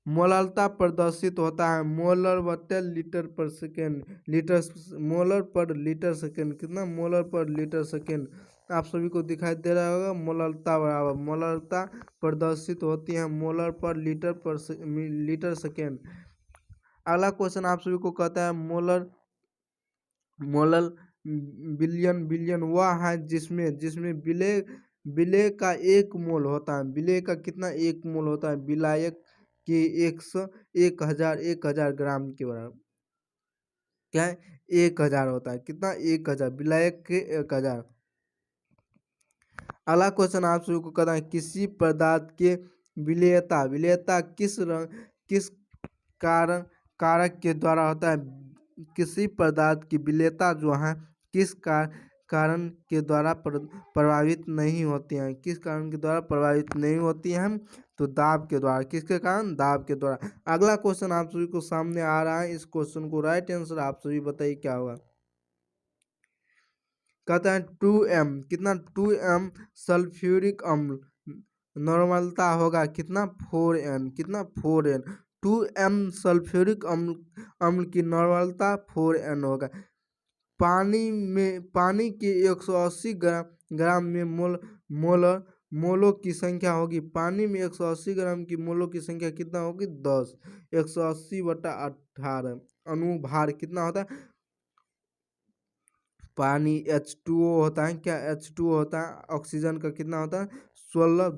मोलरता प्रदर्शित होता है, मोलर बटे लीटर पर सेकेंड, मोलर पर लीटर सेकेंड, कितना, मोलर पर लीटर सेकेंड। आप सभी को दिखाई दे रहा होगा मोलरता बराबर, मोलरता प्रदर्शित होती है मोलर पर लीटर सेकेंड। अगला क्वेश्चन आप सभी को कहता है मोलर मोलर बिलियन वह है जिसमें जिसमें विलेय का 1 मोल होता है। विलेय का कितना, 1 मोल होता है। विलायक के 1000 ग्राम के बराबर, क्या है, 1000 होता है, कितना, 1000, विलायक के 1000। अगला क्वेश्चन आप सभी को कहता है किसी पदार्थ के विलेयता विलेयता किस कारण कारक के द्वारा होता है। किसी पदार्थ की विलेयता जो है किस कारण के द्वारा प्रभावित नहीं होती हैं, किस कारण के द्वारा प्रभावित नहीं होती हैं, तो दाब के द्वारा। किसके कारण, दाब के द्वारा। अगला क्वेश्चन आप सभी को सामने आ रहा है, इस क्वेश्चन को राइट आंसर आप सभी बताइए क्या होगा। कहता है 2m, कितना, 2m सल्फ्यूरिक अम्ल नॉर्मलता होगा कितना, 4n, कितना, 4n। 2m सल्फ्यूरिक अम्ल की नॉर्मलता 4n होगा। पानी की 180 ग्राम में मोलों की संख्या होगी। पानी में 180 ग्राम की मोलों की संख्या कितना होगी, 10। 180/18 अनुभार कितना होता है। पानी H2O होता है, क्या, H2O होता है। ऑक्सीजन का कितना होता है, 16।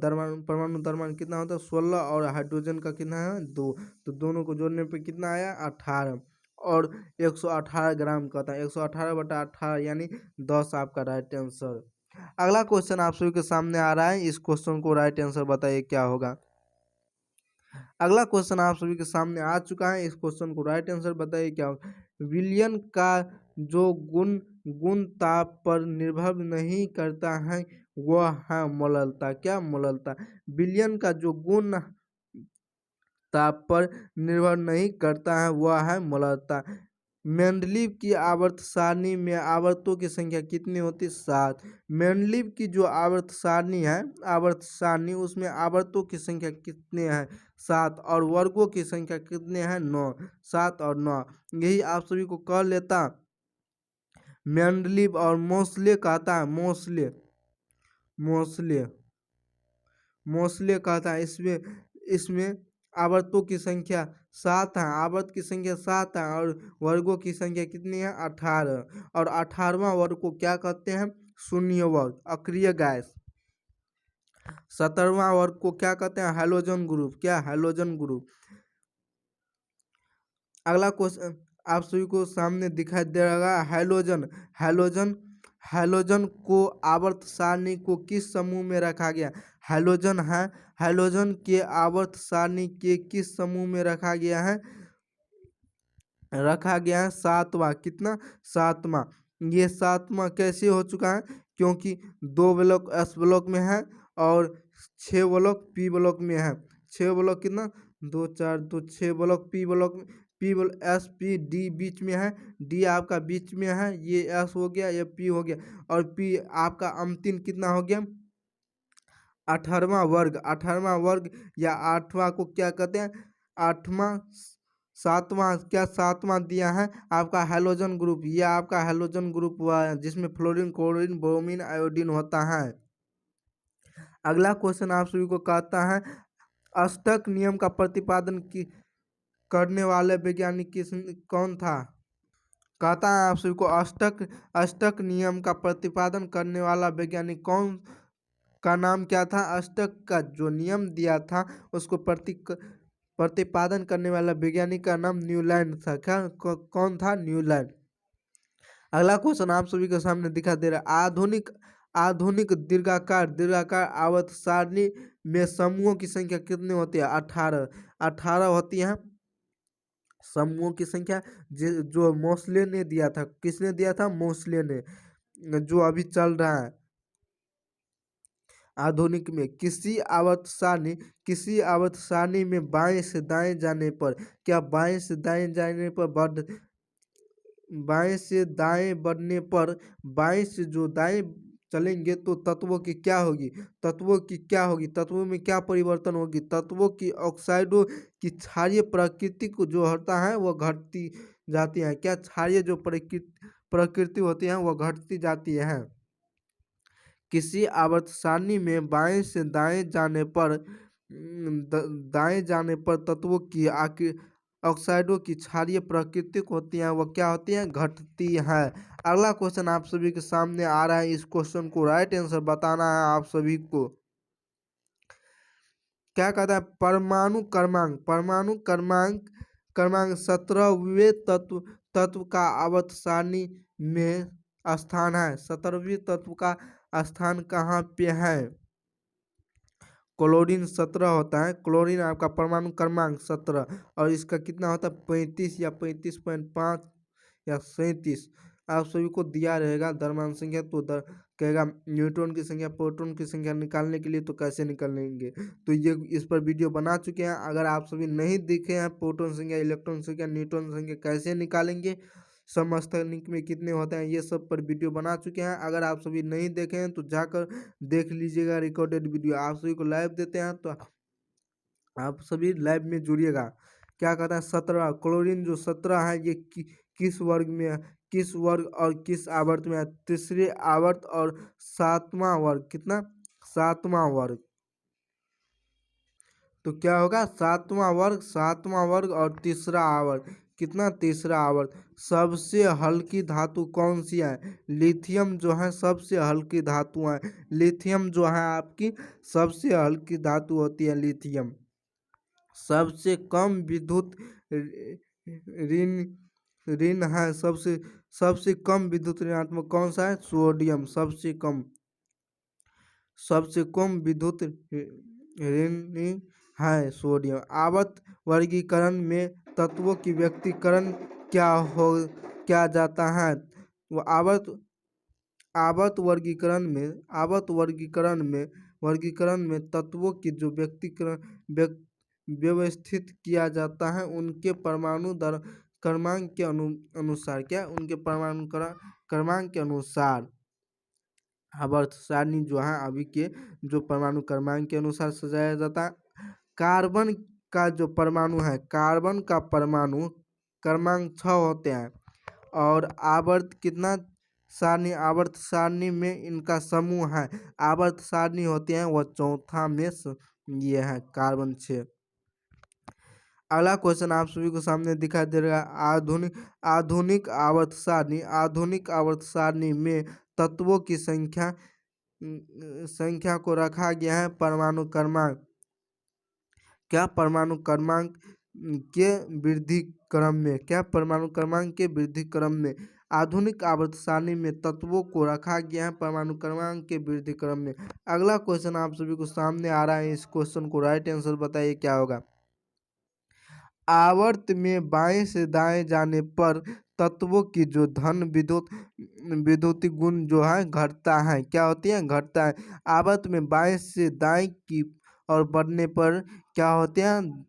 परमाणु द्रव्यमान कितना होता है, 16, और हाइड्रोजन का कितना है, 2। तो दोनों को जोड़ने पे कितना आया, 18, और 118 ग्राम का होता है। 118/18 यानी 10 आपका राइट आंसर। अगला क्वेश्चन आप सभी के सामने आ रहा है, इस क्वेश्चन को राइट आंसर बताइए क्या होगा। अगला क्वेश्चन आप सभी के सामने आ चुका है, इस क्वेश्चन को राइट आंसर बताइए क्या होगा। विलयन का जो गुण ताप पर निर्भर नहीं करता है वह है मोलरता, क्या, मोलरता। विलयन का जो गुण ताप पर निर्भर नहीं करता है वह है मोलरता। मेंडलीव की आवर्त सारणी में आवर्तों की संख्या कितनी होती है, 7। मेंडलीव की जो आवर्त सारणी है, आवर्त सारणी, उसमें आवर्तों की संख्या कितने हैं, 7, और वर्गों की संख्या कितने हैं, 9। 7 और 9, यही आप सभी को कह लेता मेंडलीव। और मोसले कहता है, मोसले मोसले कहता है इसमें आवर्तों की संख्या 7 है, आवर्त की संख्या 7 है, और वर्गों की संख्या कितनी है, 18। और 18वां वर्ग को क्या कहते हैं, शून्य वर्ग, अक्रिय गैस। 17वां वर्ग को क्या कहते हैं, हैलोजन ग्रुप, क्या, हैलोजन ग्रुप। अगला क्वेश्चन आप सभी को सामने दिखाई दे रहा है, हैलोजन हैलोजन को आवर्त सारणी को किस समूह में रखा गया? हैलोजन है, हैलोजन के आवर्त सारणी के किस समूह में रखा गया है? रखा गया है सातवां। कितना? सातवां। ये सातवां कैसे हो चुका है? क्योंकि 2 ब्लॉक एस ब्लॉक में है और 6 ब्लॉक पी ब्लॉक में है। 6 ब्लॉक कितना? 2 4 2 6 ब्लॉक पी ब्लॉक में। पी एस पी डी बीच में है, डी आपका बीच में है, ये एस हो गया, ये पी हो गया और पी आपका अंतिम कितना हो गया? 18वां वर्ग। 18वां वर्ग या 8वां को क्या कहते हैं? 8वां, 7वां, क्या 7वां दिया है आपका हैलोजन ग्रुप। ये आपका हैलोजन ग्रुप हुआ है जिसमें फ्लोरीन, क्लोरीन, ब्रोमीन, आयोडीन होता है। अगला क्वेश्चन आप सभी को कहता है अष्टक नियम का प्रतिपादन की करने वाले वैज्ञानिक कौन था? कहता है आप सभी को अष्टक अष्टक नियम का प्रतिपादन करने वाला वैज्ञानिक कौन का नाम क्या था? अष्टक का जो नियम दिया था उसको प्रतिपादन करने वाला वैज्ञानिक का नाम न्यूलैंड था। क्या कौन था? न्यूलैंड। अगला क्वेश्चन आप सभी के सामने दिखा दे रहा है आधुनिक आधुनिक दीर्घाकार आवर्त सारणी में समूहों की संख्या कितनी होती है? 18। 18 होती है समूहों की संख्या। जो मोस्ले ने दिया था। किसने दिया था? मोस्ले ने, जो अभी चल रहा है आधुनिक में। किसी आवर्त सारणी में बाएं से दाएं जाने पर, क्या बाएं से दाएं जाने पर बाएं से दाएं बढ़ने पर, बाएं से जो दाएं चलेंगे तो तत्वों की क्या होगी? तत्वों में क्या परिवर्तन होगी? तत्वों की ऑक्साइडों की क्षारीय प्रकृति को जो होता है वो घटती जाती है। क्या क्षारीय जो प्रकृति होती है वो घटती जाती है। किसी आवर्त सारणी में बाएं से दाएं जाने पर दाएं जाने पर तत्वों की ऑक्साइडों की क्षारीय प्रकृति होती है वो क्या होती है? घटती है। अगला क्वेश्चन आप सभी के सामने आ रहा है। इस क्वेश्चन को राइट आंसर बताना है आप सभी को। क्या कहता है? परमाणु क्रमांक 17वें तत्व का आवर्त सारणी में स्थान है। 17वें तत्व का स्थान कहाँ पे है? क्लोरीन 17 होता है। क्लोरीन आपका परमाणु क्रमांक 17 और इसका कितना होता है? 35 या 35.5 या 37 आप सभी को दिया रहेगा द्रव्यमान संख्या। तो कहेगा न्यूट्रॉन की संख्या, प्रोटॉन की संख्या निकालने के लिए तो कैसे निकालेंगे? तो ये इस पर वीडियो बना चुके हैं। अगर आप सभी नहीं देखे हैं प्रोटॉन संख्या, इलेक्ट्रॉन संख्या, न्यूट्रॉन संख्या कैसे निकालेंगे, समस्थानिक में कितने होते हैं, ये सब पर वीडियो बना चुके हैं। अगर आप सभी नहीं देखे हैं तो जाकर देख लीजिएगा रिकॉर्डेड वीडियो। आप सभी को लाइव देते हैं तो आप सभी लाइव में जुड़िएगा। क्या कहता है? 17 क्लोरीन जो 17 है ये किस वर्ग में है? किस वर्ग और किस आवर्त में है? तीसरे आवर्त और 7वां वर्ग। कितना? 7वां वर्ग। तो क्या होगा? 7वां वर्ग और तीसरा आवर्त। कितना? तीसरा आवर्त। सबसे हल्की धातु कौन सी है? लिथियम जो है सबसे हल्की धातु है। लिथियम जो है आपकी सबसे हल्की धातु होती है लिथियम। सबसे कम विद्युत ऋण ऋण है। सबसे कम विद्युत ऋणात्मक कौन सा है? सोडियम। सबसे कम विद्युत ऋणी है सोडियम। आवर्त वर्गीकरण में तत्वों की व्यक्तिकरण क्या जाता है? वो वर्गीकरण में तत्वों की जो व्यवस्थित किया जाता है उनके परमाणु क्रमांक के अनुसार। क्या? उनके परमाणु क्रमांक के अनुसार आवर्त सारणी जो है अभी के जो परमाणु क्रमांक के अनुसार सजाया जाता है। कार्बन का जो परमाणु है, कार्बन का परमाणु क्रमांक 6 होते हैं और आवर्त आवर्त सारणी में इनका समूह है। आवर्त सारणी होते हैं वह चौथा में ये है कार्बन 6। अगला क्वेश्चन आप सभी को सामने दिखाई दे रहा है आधुनिक आवर्त सारणी में तत्वों की संख्या को रखा गया है परमाणु क्रमांक। क्या? परमाणु क्रमांक के वृद्धि क्रम में। क्या? परमाणु क्रमांक के वृद्धि क्रम में। आधुनिक आवर्त सारणी में तत्वों को रखा गया है परमाणु क्रमांक के वृद्धि क्रम में। अगला क्वेश्चन आप सभी को सामने आ रहा है, इस क्वेश्चन को राइट आंसर बताइए क्या होगा। आवर्त में बाएं से दाएं जाने पर तत्वों की जो धन विद्युत गुण जो है घटता है, क्या होती है, घटता है। आवर्त में बाएं से दाएं की और बढ़ने पर क्या होते हैं,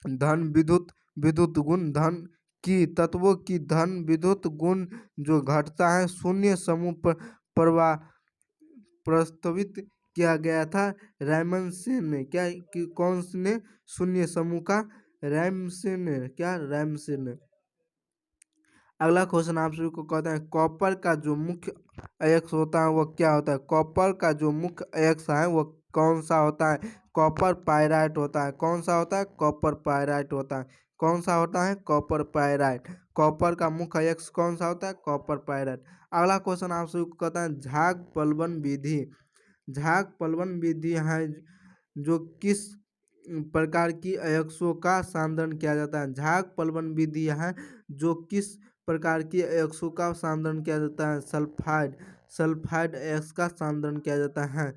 धन विद्युत गुण धन की तत्वों की धन विद्युत गुण जो घटता है। शून्य समूह पर प्रवाह प्रस्तावित किया गया था रैमसे ने, क्या कि कौन ने शून्य समूह का, रैमसे ने, क्या रैमसे ने। अगला क्वेश्चन आप सभी को कहते हैं कॉपर का जो मुख्य अयस्क होता है वह क्या होता है। कॉपर का जो मुख्य अयस्क है वह कौन सा होता है। कॉपर पायराइट होता है। कौन सा होता है, कॉपर पायराइट होता है। कौन सा होता है, कॉपर पायराइट। कॉपर का मुख्य अयस्क कौन सा होता है, कॉपर पायराइट। अगला क्वेश्चन आप सभी को कहता है झाग प्लवन विधि। झाग प्लवन विधि है जो किस प्रकार की अयस्कों का सांद्रण किया जाता है। झाग प्लवन विधि है जो किस प्रकार की अयस्कों का सांद्रण किया जाता है। सल्फाइड अयस्क का सांद्रण किया जाता है।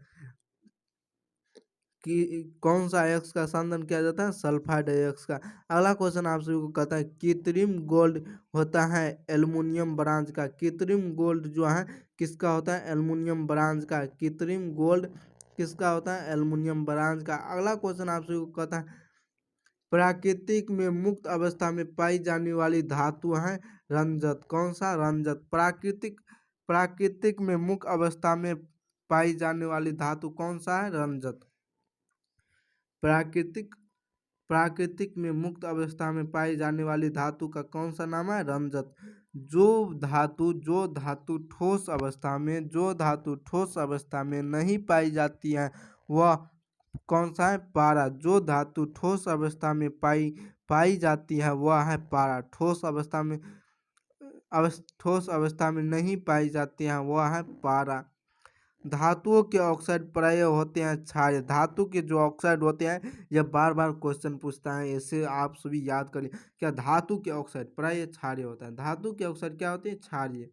कि कौन सा अयस्क का सांद्रण किया जाता है, सल्फाइड अयस्क का। अगला क्वेश्चन आप सभी को कहता है कृत्रिम गोल्ड होता है एल्युमिनियम ब्रांज का। कृत्रिम गोल्ड जो है किसका होता है, एल्युमिनियम ब्रांज का। कृत्रिम गोल्ड किसका होता है, एल्युमिनियम ब्रांज का। अगला क्वेश्चन आप सभी को कहता है प्राकृतिक में मुक्त अवस्था में पाई जाने वाली धातु है रंजत। कौन सा, रंजत। प्राकृतिक में मुक्त अवस्था में पाई जाने वाली धातु कौन सा है, रंजत। प्राकृतिक में मुक्त अवस्था में पाई जाने वाली धातु का कौन सा नाम है, रंजत। जो धातु ठोस अवस्था में नहीं पाई जाती है वह कौन सा है, पारा। जो धातु ठोस अवस्था में पाई जाती है वह है पारा। ठोस अवस्था में नहीं पाई जाती है वह है पारा। धातुओं के ऑक्साइड प्राय होते हैं क्षारीय। धातु के जो ऑक्साइड होते हैं, यह बार बार क्वेश्चन पूछता है, इसे आप सभी याद करिए। क्या धातु के ऑक्साइड प्राय क्षारीय होता है। धातु के ऑक्साइड क्या होते हैं, क्षारीय।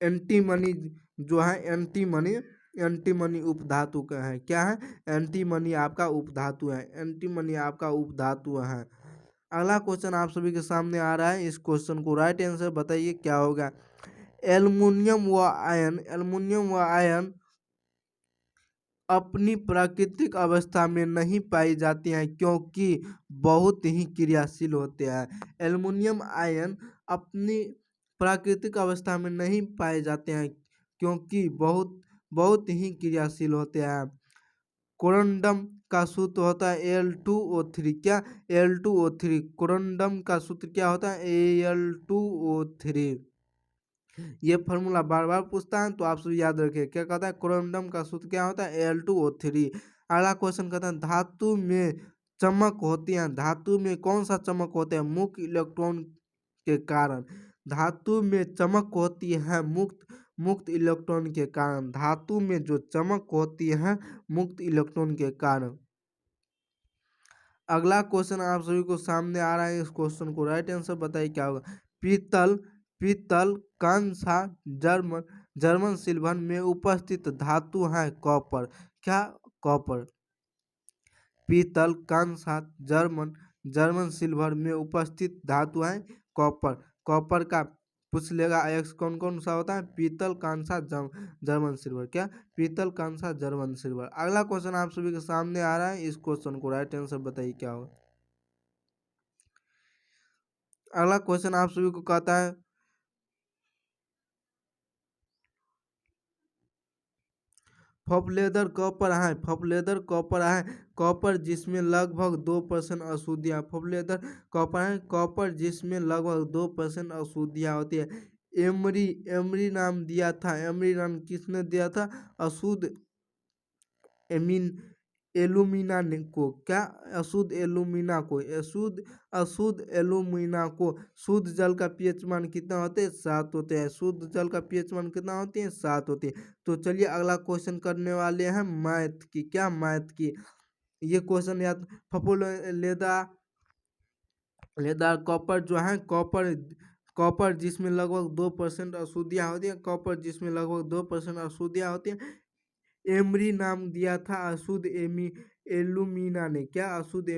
एंटीमनी जो है, एंटीमनी उपधातु का है। क्या है, एंटीमनी आपका उपधातु है। एंटीमनी आपका उपधातु है। अगला क्वेश्चन आप सभी के सामने आ रहा है, इस क्वेश्चन को राइट आंसर बताइए क्या होगा। एल्युमिनियम व आयन अपनी प्राकृतिक अवस्था में नहीं पाई जाती हैं क्योंकि बहुत ही क्रियाशील होते हैं। एल्युमिनियम आयन अपनी प्राकृतिक अवस्था में नहीं पाए जाते हैं क्योंकि बहुत ही क्रियाशील होते हैं। कोरंडम का सूत्र होता है Al2O3। क्या, Al2O3। कोरंडम का सूत्र क्या होता है, Al2O3। ये फार्मूला बार बार पूछता है तो आप सब याद रखिए। क्या कहता है, कोरंडम का सूत्र क्या होता है, Al2O3। अगला क्वेश्चन कहता है धातु में चमक होती है। धातु में कौन सा चमक होता है, मुक्त इलेक्ट्रॉन के कारण। धातु में चमक होती है मुक्त इलेक्ट्रॉन के कारण। धातु में जो चमक होती है मुक्त इलेक्ट्रॉन के कारण। अगला क्वेश्चन आप सभी को सामने आ रहा है, इस क्वेश्चन को राइट आंसर बताइए क्या होगा। पीतल कांसा जर्मन सिल्वर में उपस्थित धातु है कॉपर। क्या, कॉपर। पीतल कांसा जर्मन सिल्वर में उपस्थित धातु है कॉपर। कॉपर का पूछ लेगा अयस्क कौन कौन सा होता है, पीतल कांसा जर्मन सिल्वर। क्या, पीतल कांसा जर्मन सिल्वर। अगला क्वेश्चन आप सभी के सामने आ रहा है, इस क्वेश्चन को राइट आंसर बताइए क्या होगा। अगला क्वेश्चन आप सभी को कहता है फॉपलेदर कॉपर है। कॉपर जिसमें लगभग 2% अशुद्धियाँ। फॉपलेदर कॉपर जिसमें लगभग 2% अशुद्धियाँ होती है। एमरी नाम दिया था, एमरी नाम किसने दिया था, अशुद्ध एलुमिना को। क्या, अशुद्ध एलुमिना को। शुद्ध जल का पीएच मान कितना होते हैं, 7 होते हैं। शुद्ध जल का पीएच मान कितना होते हैं, 7 होते हैं। तो चलिए अगला क्वेश्चन करने वाले हैं मैथ की। क्या, मैथ की। ये क्वेश्चन या फफोलेदा लेदार कॉपर जो है कॉपर कॉपर जिसमें लगभग 2% अशुद्धियाँ होती हैं, कॉपर जिसमें लगभग 2% अशुद्धियाँ होती हैं। एमरी नाम दिया था अशुद्ध एलुमिना ने, क्या अशुद्ध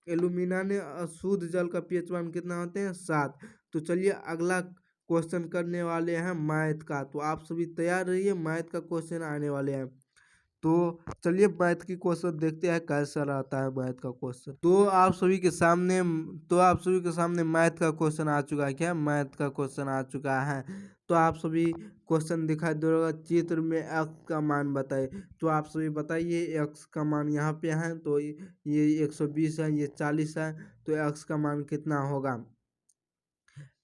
एलुमिना ने। अशुद्ध जल का पीएच मान कितना होते हैं 7। तो चलिए अगला क्वेश्चन करने वाले हैं मैथ का, तो आप सभी तैयार रहिए, मैथ का क्वेश्चन आने वाले हैं। तो चलिए मैथ की क्वेश्चन देखते हैं कैसा रहता है मैथ का क्वेश्चन। तो आप सभी के सामने मैथ का क्वेश्चन आ चुका है। क्या मैथ का क्वेश्चन आ चुका है? तो आप सभी क्वेश्चन दिखाई दे रहा होगा, चित्र में एक्स का मान बताइए। तो आप सभी बताइए एक्स का मान यहाँ पे है, तो ये 120 है, ये 40 है, तो एक्स का मान कितना होगा?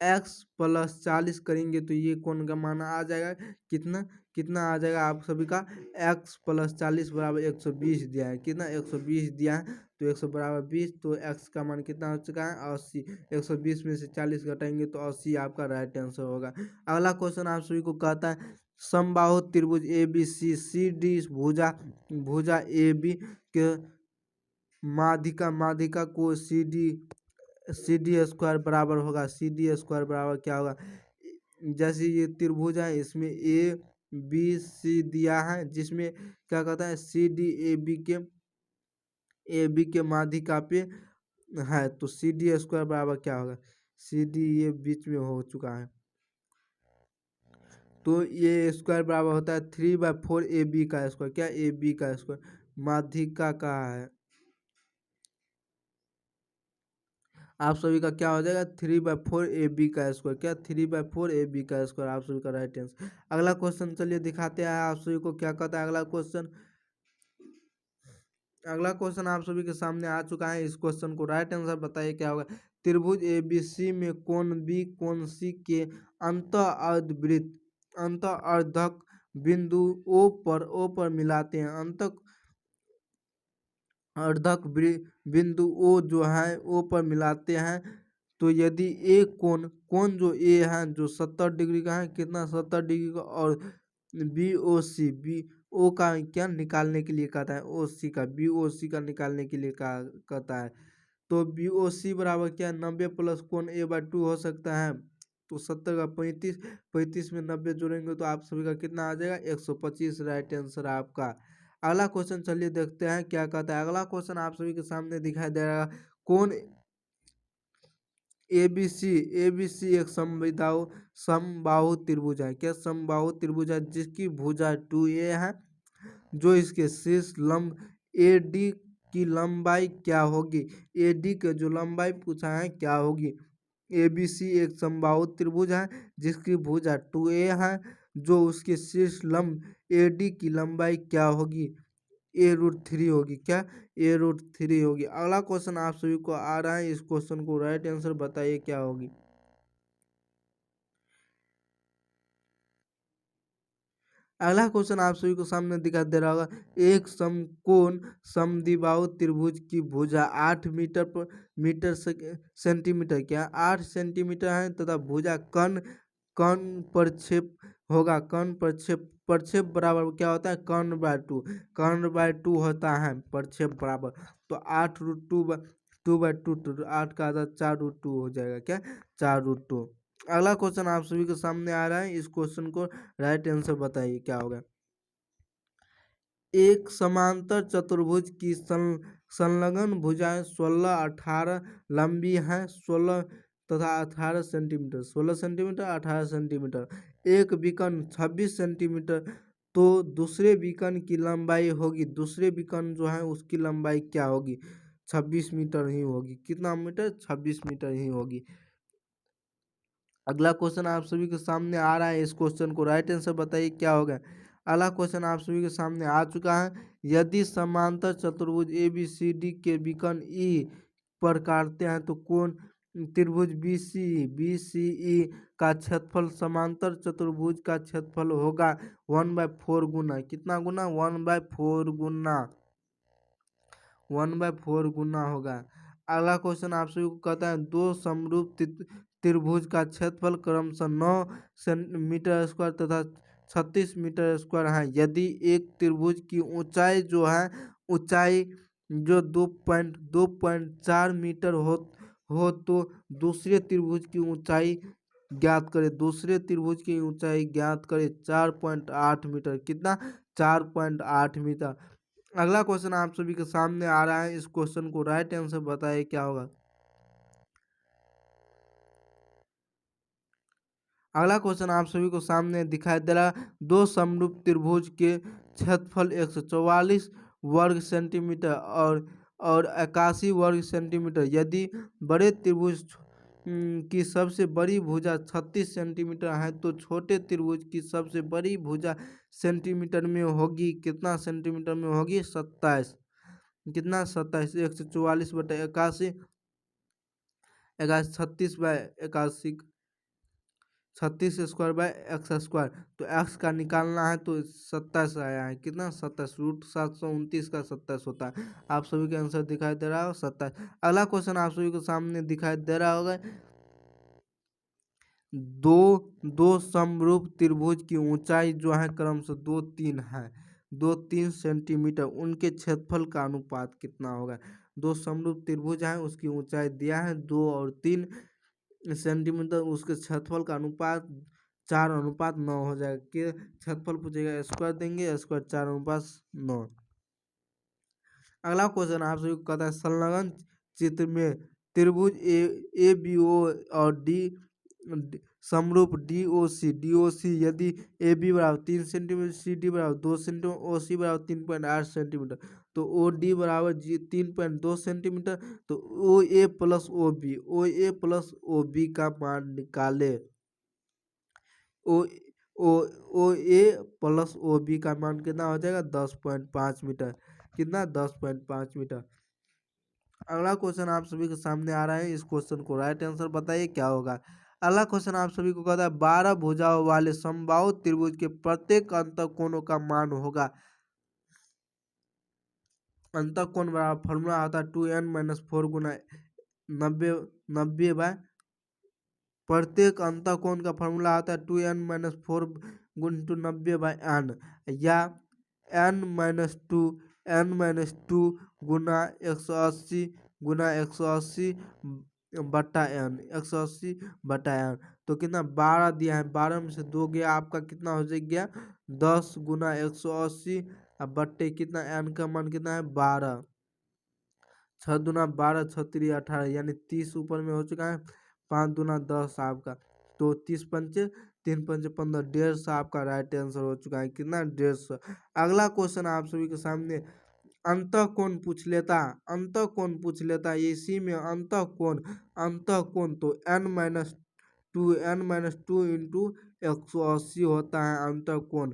एक्स प्लस 40 करेंगे तो ये कौन का मान आ जाएगा? कितना कितना आ जाएगा आप सभी का? एक्स प्लस 40 बराबर 120 दिया है। कितना? 120 दिया है, तो 100 बराबर 20, तो एक्स का मान कितना हो चुका है? 80। 120 में से 40 घटाएंगे तो 80 आपका राइट आंसर होगा। अगला क्वेश्चन आप सभी को कहता है समबाहु त्रिभुज A B C C D भुजा भुजा ए बी के माध्यिका को सी डी स्क्वायर बराबर होगा। सी डी स्क्वायर बराबर क्या होगा? जैसे ये त्रिभुज है, इसमें ए बी सी दिया है, जिसमें क्या कहता है सी डी ए बी के माध्यिका पे है, तो सी डी स्क्वायर बराबर क्या होगा? सी डी ये बीच में हो चुका है, तो ये स्क्वायर बराबर होता है 3/4 ए बी का स्क्वायर। क्या? ए बी का स्क्वायर माध्यिका का है। आप सभी का क्या हो जाएगा? 3/4 ए बी का स्क्वायर। क्या? 3/4 ए बी का स्क्वायर आप सभी का राइट आंसर। अगला क्वेश्चन चलिए दिखाते हैं आप सभी को क्या कहता है अगला क्वेश्चन आप सभी के सामने आ चुका है। इस क्वेश्चन को राइट आंसर बताइए क्या होगा? त्रिभुज ए बी सी में कोण बी कोण सी के अंत अर्धक बिंदु ओ पर मिलाते हैं। अर्धक बिंदु ओ जो है ओ पर मिलाते हैं, तो यदि ए कोण जो ए है जो 70 डिग्री का है, कितना 70 डिग्री का, और बी ओ का क्या निकालने के लिए कहता है? ओ सी का बी ओ सी का निकालने के लिए कहता है। तो बी ओ सी बराबर क्या? 90 प्लस कोण a/2 हो सकता है, तो 70 का 35 में 90 जोड़ेंगे तो आप सभी का कितना आ जाएगा? 125 राइट आंसर आपका। अगला क्वेश्चन चलिए देखते हैं क्या कहता है। अगला क्वेश्चन आप सभी के सामने दिखाई दे रहा है कौन ए बी सी एक समबाहु त्रिभुज है। क्या? समबाहु त्रिभुज है, जिसकी भुजा 2a है, जो इसके शीर्ष लंब ए डी की लंबाई क्या होगी? ए डी के जो लंबाई पूछा है क्या होगी? ए बी सी एक समबाहु त्रिभुज है, जिसकी भुजा 2a है, जो उसके शीर्ष लंब ए डी की लंबाई क्या होगी? A√3 होगी। क्या? A√3 होगी। अगला क्वेश्चन आप सभी को आ रहा है, इस क्वेश्चन को राइट आंसर बताइए क्या होगी? अगला क्वेश्चन आप सभी को सामने दिखाई दे रहा होगा एक समकोण समद्विबाहु त्रिभुज की भुजा 8 सेंटीमीटर क्या 8 सेंटीमीटर है, तथा भुजा कर्ण प्रक्षेप होगा। कर्ण प्रक्षेप बराबर क्या होता है? कर्ण/2 होता है प्रक्षेप बराबर। तो 8√2 तो 8 का आधा 4√2 हो जाएगा। क्या? 4√2। अगला क्वेश्चन आप सभी के सामने आ रहा है, इस क्वेश्चन को राइट आंसर बताइए क्या होगा? एक समांतर चतुर्भुज की संलग्न भुजाएं 16-18 लंबी हैं, 16 तथा 18 सेंटीमीटर, 16 सेंटीमीटर 18 सेंटीमीटर। एक बीकन 26 सेंटीमीटर, तो दूसरे बीकन की लंबाई होगी, दूसरे बीकन जो है उसकी लंबाई क्या होगी? 26 मीटर ही होगी। कितना मीटर? 26 मीटर ही होगी। अगला क्वेश्चन आप सभी के सामने आ रहा है, इस क्वेश्चन को राइट आंसर बताइए क्या होगा? अगला क्वेश्चन आप सभी के सामने आ चुका है। यदि समांतर चतुर्भुज ए बी सी डी के विकर्ण ई पर काटते हैं, तो कौन त्रिभुज बी सी ई का क्षेत्रफल समांतर चतुर्भुज का क्षेत्रफल होगा 1/4 गुना। कितना गुना? 1/4 गुना। 1/4 गुना होगा। अगला क्वेश्चन आप सभी को कहता है दो समरूप त्रिभुज का क्षेत्रफल क्रमशः 9 मीटर स्क्वायर तथा 36 मीटर स्क्वायर है। यदि एक त्रिभुज की ऊंचाई जो है ऊंचाई जो 2.4 मीटर हो तो दूसरे त्रिभुज की ऊंचाई ज्ञात करें। दूसरे त्रिभुज की ऊंचाई ज्ञात करें 4.8 मीटर। कितना? 4.8 मीटर। अगला क्वेश्चन आप सभी के सामने आ रहा है, इस क्वेश्चन को राइट आंसर बताइए क्या होगा। अगला क्वेश्चन आप सभी को सामने दिखाई दे रहा है, दो समरूप त्रिभुज के क्षेत्रफल 144 वर्ग सेंटीमीटर और 81 वर्ग सेंटीमीटर। यदि बड़े त्रिभुज की सबसे बड़ी भुजा 36 सेंटीमीटर है तो छोटे त्रिभुज की सबसे बड़ी भुजा सेंटीमीटर में होगी। कितना सेंटीमीटर में होगी? 27। कितना? 27। 144/81, 81, 36/81, 36² तो एक्स का निकालना है तो 27 आया है। कितना? 27। √729 का 27 होता है। आप सभी का आंसर दिखाई दे रहा हो 27। अगला क्वेश्चन आप सभी को सामने दिखाई दे रहा होगा, दो दो समरूप त्रिभुज की ऊंचाई जो है क्रमशः 2-3 है, 2-3 सेंटीमीटर। उनके क्षेत्रफल का अनुपात कितना होगा? दो समरूप त्रिभुज है, उसकी ऊंचाई दिया है 2 और 3 सेंटीमीटर, उसके क्षेत्रफल का अनुपात 4:9 हो जाएगा। कि क्षेत्रफल पूछेगा, स्क्वायर देंगे, स्क्वायर 4:9। अगला क्वेश्चन आप सभी को कहता है, संलग्न चित्र में त्रिभुज ए बी ओ और समरूप डी ओ सी यदि ए बी बराबर 3 सेंटीमीटर, सी डी बराबर 2 सेंटीमीटर, ओ सी बराबर 3.8 सेंटीमीटर, तो ओ डी बराबर 3.2 सेंटीमीटर, तो ओ ए प्लस ओ बी का मान निकाले। ओ ओ ओ ए प्लस ओ बी का मान कितना हो जाएगा? 10.5 मीटर। कितना? 10.5 मीटर। अगला क्वेश्चन आप सभी के सामने आ रहा है, इस क्वेश्चन को राइट आंसर बताइए क्या होगा। अगला क्वेश्चन आप सभी को कहता है, 12 भुजाओं वाले समबाहु त्रिभुज के प्रत्येक अंतःकोणों का मान होगा। अंतःकोण बराबर फॉर्मूला आता है 2n-4 गुना 90 बाय, प्रत्येक अंतःकोण का फॉर्मूला आता है 2n-4 गुणित 90/n, या n-2 गुना 180 गुना 180 बट्टा n, 180/n। तो कितना? 12 दिया है, 12 में से 2 गया, आपका कितना हो गया? 10 गुना 180 अब बट्टे कितना? n का मान कितना है? 12। 6×2 = 12, 6×3 = 18, यानी 30 ऊपर में हो चुका है। 5×2 = 10 आपका, तो 30×5 3×5 15, 150 आपका राइट आंसर हो चुका है। कितना? 150। अगला क्वेश्चन आप सभी के सामने अंतःकोण पूछ लेता, अंतःकोण पूछ लेता इसी में अंतःकोण, अंतःकोण तो n-2 इंटू 180 होता है अंतःकोण।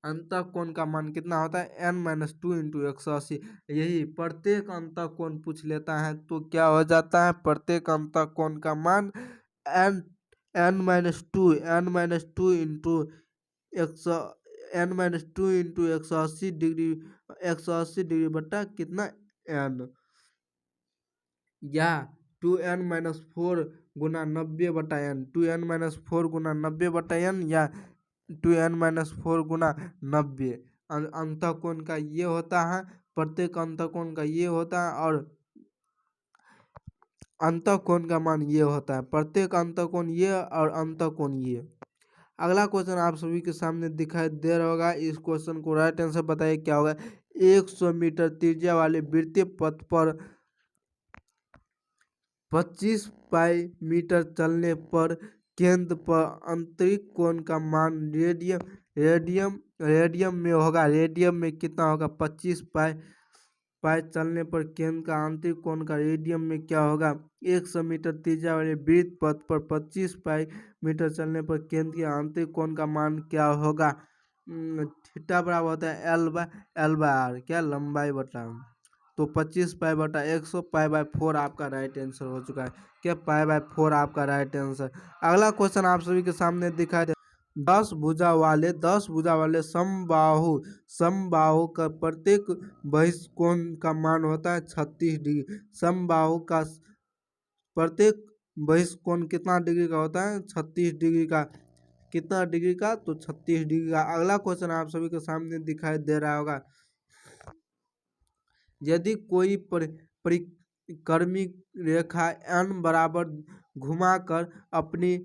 अंतःकोण का मान कितना होता है? n-2 into 180। यही प्रत्येक अंतःकोण पूछ लेता है तो क्या हो जाता है? प्रत्येक अंतःकोण का मान n-2 इंटू 180 डिग्री, 180 डिग्री बट्टा कितना? n, या 2n-4 गुना 90/n, 2n-4 गुना 90/n, या 2n-4 गुना 90। अंतःकोण का ये होता है, प्रत्येक अंतःकोण का ये होता है, और अंतःकोण का मान ये होता है। प्रत्येक अंतःकोण ये और अंतःकोण ये। अगला क्वेश्चन आप सभी के सामने दिखाई दे रहा होगा, इस क्वेश्चन को राइट आंसर बताइए क्या होगा। 100 मीटर त्रिज्या वाले वृत्तीय पथ पर 25 पाई मीटर चलने पर केंद्र पर आंतरिक कोण का मान रेडियम में होगा। रेडियम में कितना होगा? 25 पाई चलने पर केंद्र का आंतरिक कोण का रेडियम में क्या होगा? 100 मीटर त्रिज्या वाले वृत्त पथ पर 25 पाई मीटर चलने पर केंद्र के आंतरिक कोण का मान क्या होगा? थीटा बराबर होता है L/R, क्या? लंबाई बटा, तो 25 पाई/100 पाई/4 आपका राइट आंसर हो चुका है। क्या? पाई/4 आपका राइट आंसर। अगला क्वेश्चन आप सभी के सामने दिखाई दे, 10 भुजा वाले समबाहु का प्रत्येक बहिष्कोण का मान होता है 36 डिग्री। समबाहु का प्रत्येक बहिष्कोण कितना डिग्री का होता है? 36 डिग्री का। कितना डिग्री का? तो 36 डिग्री का। अगला क्वेश्चन आप सभी के सामने दिखाई दे रहा होगा, यदि कोई कर्मिक रेखा n बराबर घुमाकर अपनी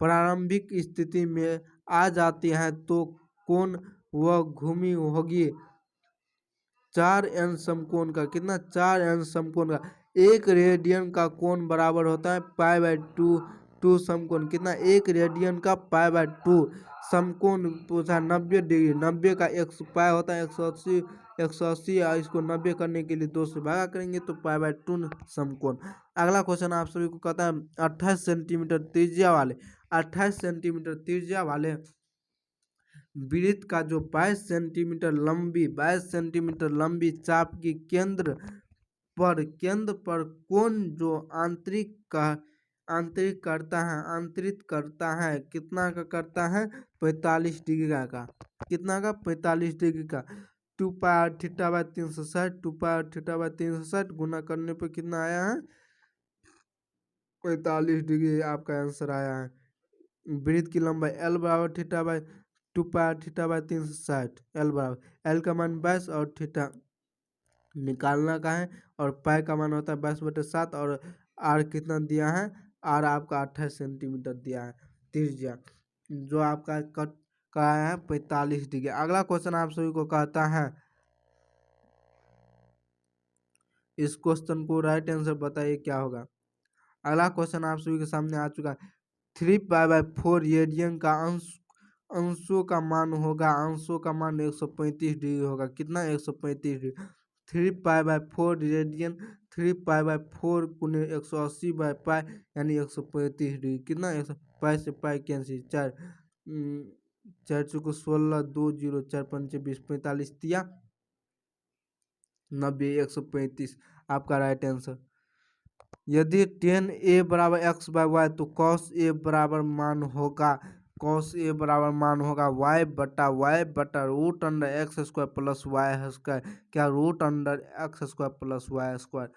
प्रारंभिक स्थिति में आ जाती है तो कोण वह घूमी होगी 4n समकोण का। कितना? 4n समकोण का। एक रेडियन का कोण बराबर होता है π/2 समकोण। कितना? एक रेडियन का π/2 समकोण पूछा 90 डिग्री। 90 का पाई होता है 180। 180 और इसको 90 करने के लिए 2 से भागा करेंगे तो π/2 समकोण। अगला क्वेश्चन आप सभी को कहता है 28 सेंटीमीटर त्रिज्या वाले 28 सेंटीमीटर त्रिज्या वाले वृत्त का जो 22 सेंटीमीटर लंबी चाप की केंद्र पर कोण जो आंतरिक करता है कितना का करता है 45 डिग्री का। कितना का? 45 डिग्री का। 2πr/θ/360 2πr/θ/360 गुना करने पर कितना आया है? 45 डिग्री आपका आंसर आया है। वृत्त की लंबाई L बराबर θ/2πr/θ/360। L बराबर L का मान 22 और थीटा निकालना का है और पाई का मान होता है 22/7 और आर कितना दिया है? आर आपका 28 सेंटीमीटर दिया है त्रिज्या जो आपका कट का है 45 डिग्री। अगला क्वेश्चन आप सभी को कहता है इस क्वेश्चन को राइट आंसर बताइए क्या होगा। अगला क्वेश्चन आप सभी के सामने आ चुका है 3π/4 रेडियन का अंशों का मान होगा। अंशों का मान 135 डिग्री होगा। कितना? 135 डिग्री। 3π/4 रेडियन 3π/4 गुने 180/π यानी 135 डिग्री। कितना? 100 पाई से पाई कैंसिल 4 4 चौको 16 2 0 4 पंचे 20 45 तिया 90 135 आपका राइट आंसर। यदि tan a बराबर x/y तो cos a बराबर मान होगा y/y √x² प्लस y²। क्या? √x² plus y²।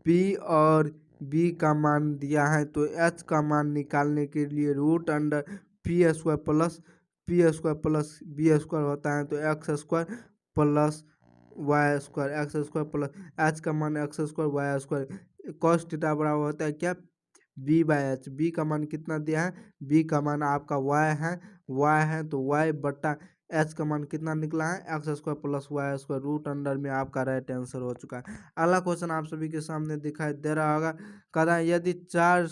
p और b का मान दिया है तो h का मान निकालने के लिए √p² प्लस b² होता है तो x² plus y² x² plus h का मान x² y²। cos थीटा बराबर होता है क्या? b/h। b का मान कितना दिया है? b का मान आपका y है तो y/h का मान कितना निकला है? x² plus y² root under में आपका राइट आंसर हो चुका है। अगला क्वेश्चन आप सभी के सामने दिखाई दे रहा होगा। कहता है यदि 4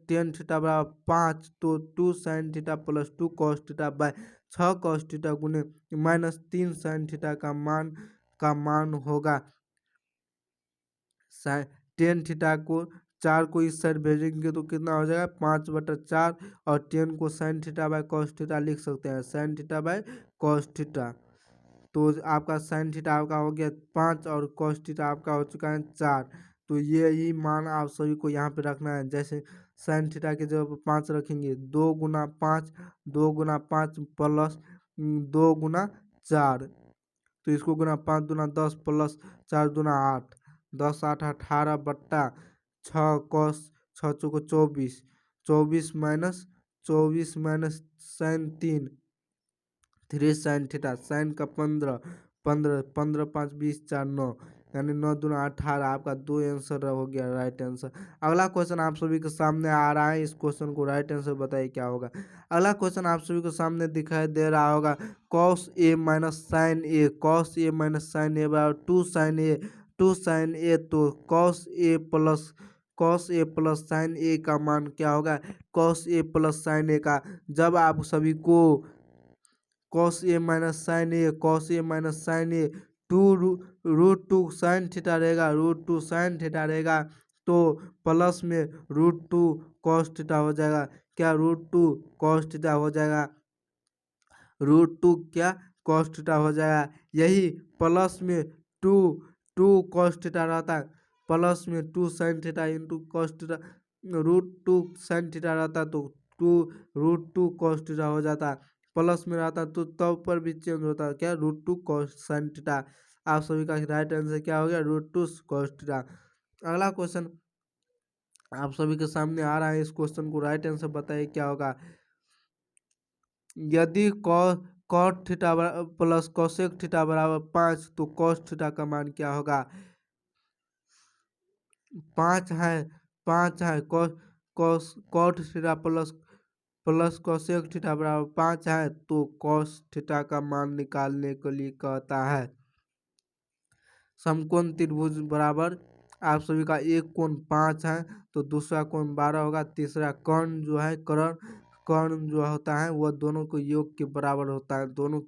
tan थीटा बराबर 5 तो 2 sin theta plus 2 cos theta by 6 cos theta गुने -3 sin थीटा का मान होगा। टेन थीटा को 4 को इस साइड भेजेंगे तो कितना हो जाएगा? 5/4 और 10 को sin theta by cos theta लिख सकते हैं। sin theta by cos theta तो आपका sin थीटा आपका हो गया 5 और cos थीटा आपका हो चुका है 4। तो ये ही मान आप सभी को यहाँ पे रखना है। जैसे sin थीटा की जगह पर 5 रखेंगे 2 गुना 5 प्लस 2 गुना 4 तो इसको गुना 5 दूना 10 प्लस 4 दूना 8 10 8 18 बट्टा 6 cos 6 चौको 24 24 minus sin 3 sin theta sin का 15 15 15 5 20 4 9 यानी 9 दूना 18 आपका 2 आंसर हो गया राइट आंसर। अगला क्वेश्चन आप सभी के सामने आ रहा है। इस क्वेश्चन को राइट आंसर बताइए क्या होगा। अगला क्वेश्चन आप सभी के सामने दिखाई दे रहा होगा cos a minus sin a बराबर 2 sin a तो cos a plus sin a का मान क्या होगा? cos a plus sin a का जब आप सभी को cos a minus sin a 2 sin theta रहेगा √2 sin थीटा रहेगा तो प्लस में √2 cos थीटा हो जाएगा। क्या? √2 cos थीटा हो जाएगा। √2 क्या? cos थीटा हो जाएगा। यही प्लस में 2 cos थीटा रहता है प्लस में 2 sin theta into cos theta √2 sin theta रहता है तो 2 cos थीटा हो जाता है। प्लस में रहता है तो तब पर भी चेंज होता है। क्या? √2 cos sin थीटा। आप सभी का राइट आंसर क्या हो गया? √2 cos थीटा। अगला क्वेश्चन आप सभी के सामने आ रहा है। इस क्वेश्चन को राइट आंसर बताइए क्या होगा। यदि cot theta plus cosec theta बराबर 5, तो कॉस थीटा का मान क्या होगा? 5 है, 5 है। Cot theta plus plus cosec theta बराबर 5 है, तो कॉस थीटा का मान निकालने के लिए कहता है समकोण त्रिभुज बराबर आप सभी का एक कोण 5 है तो दूसरा कोण 12 होगा। तीसरा कर्ण जो है कर्ण कर्ण जो होता है वह दोनों को योग के बराबर होता है। दोनों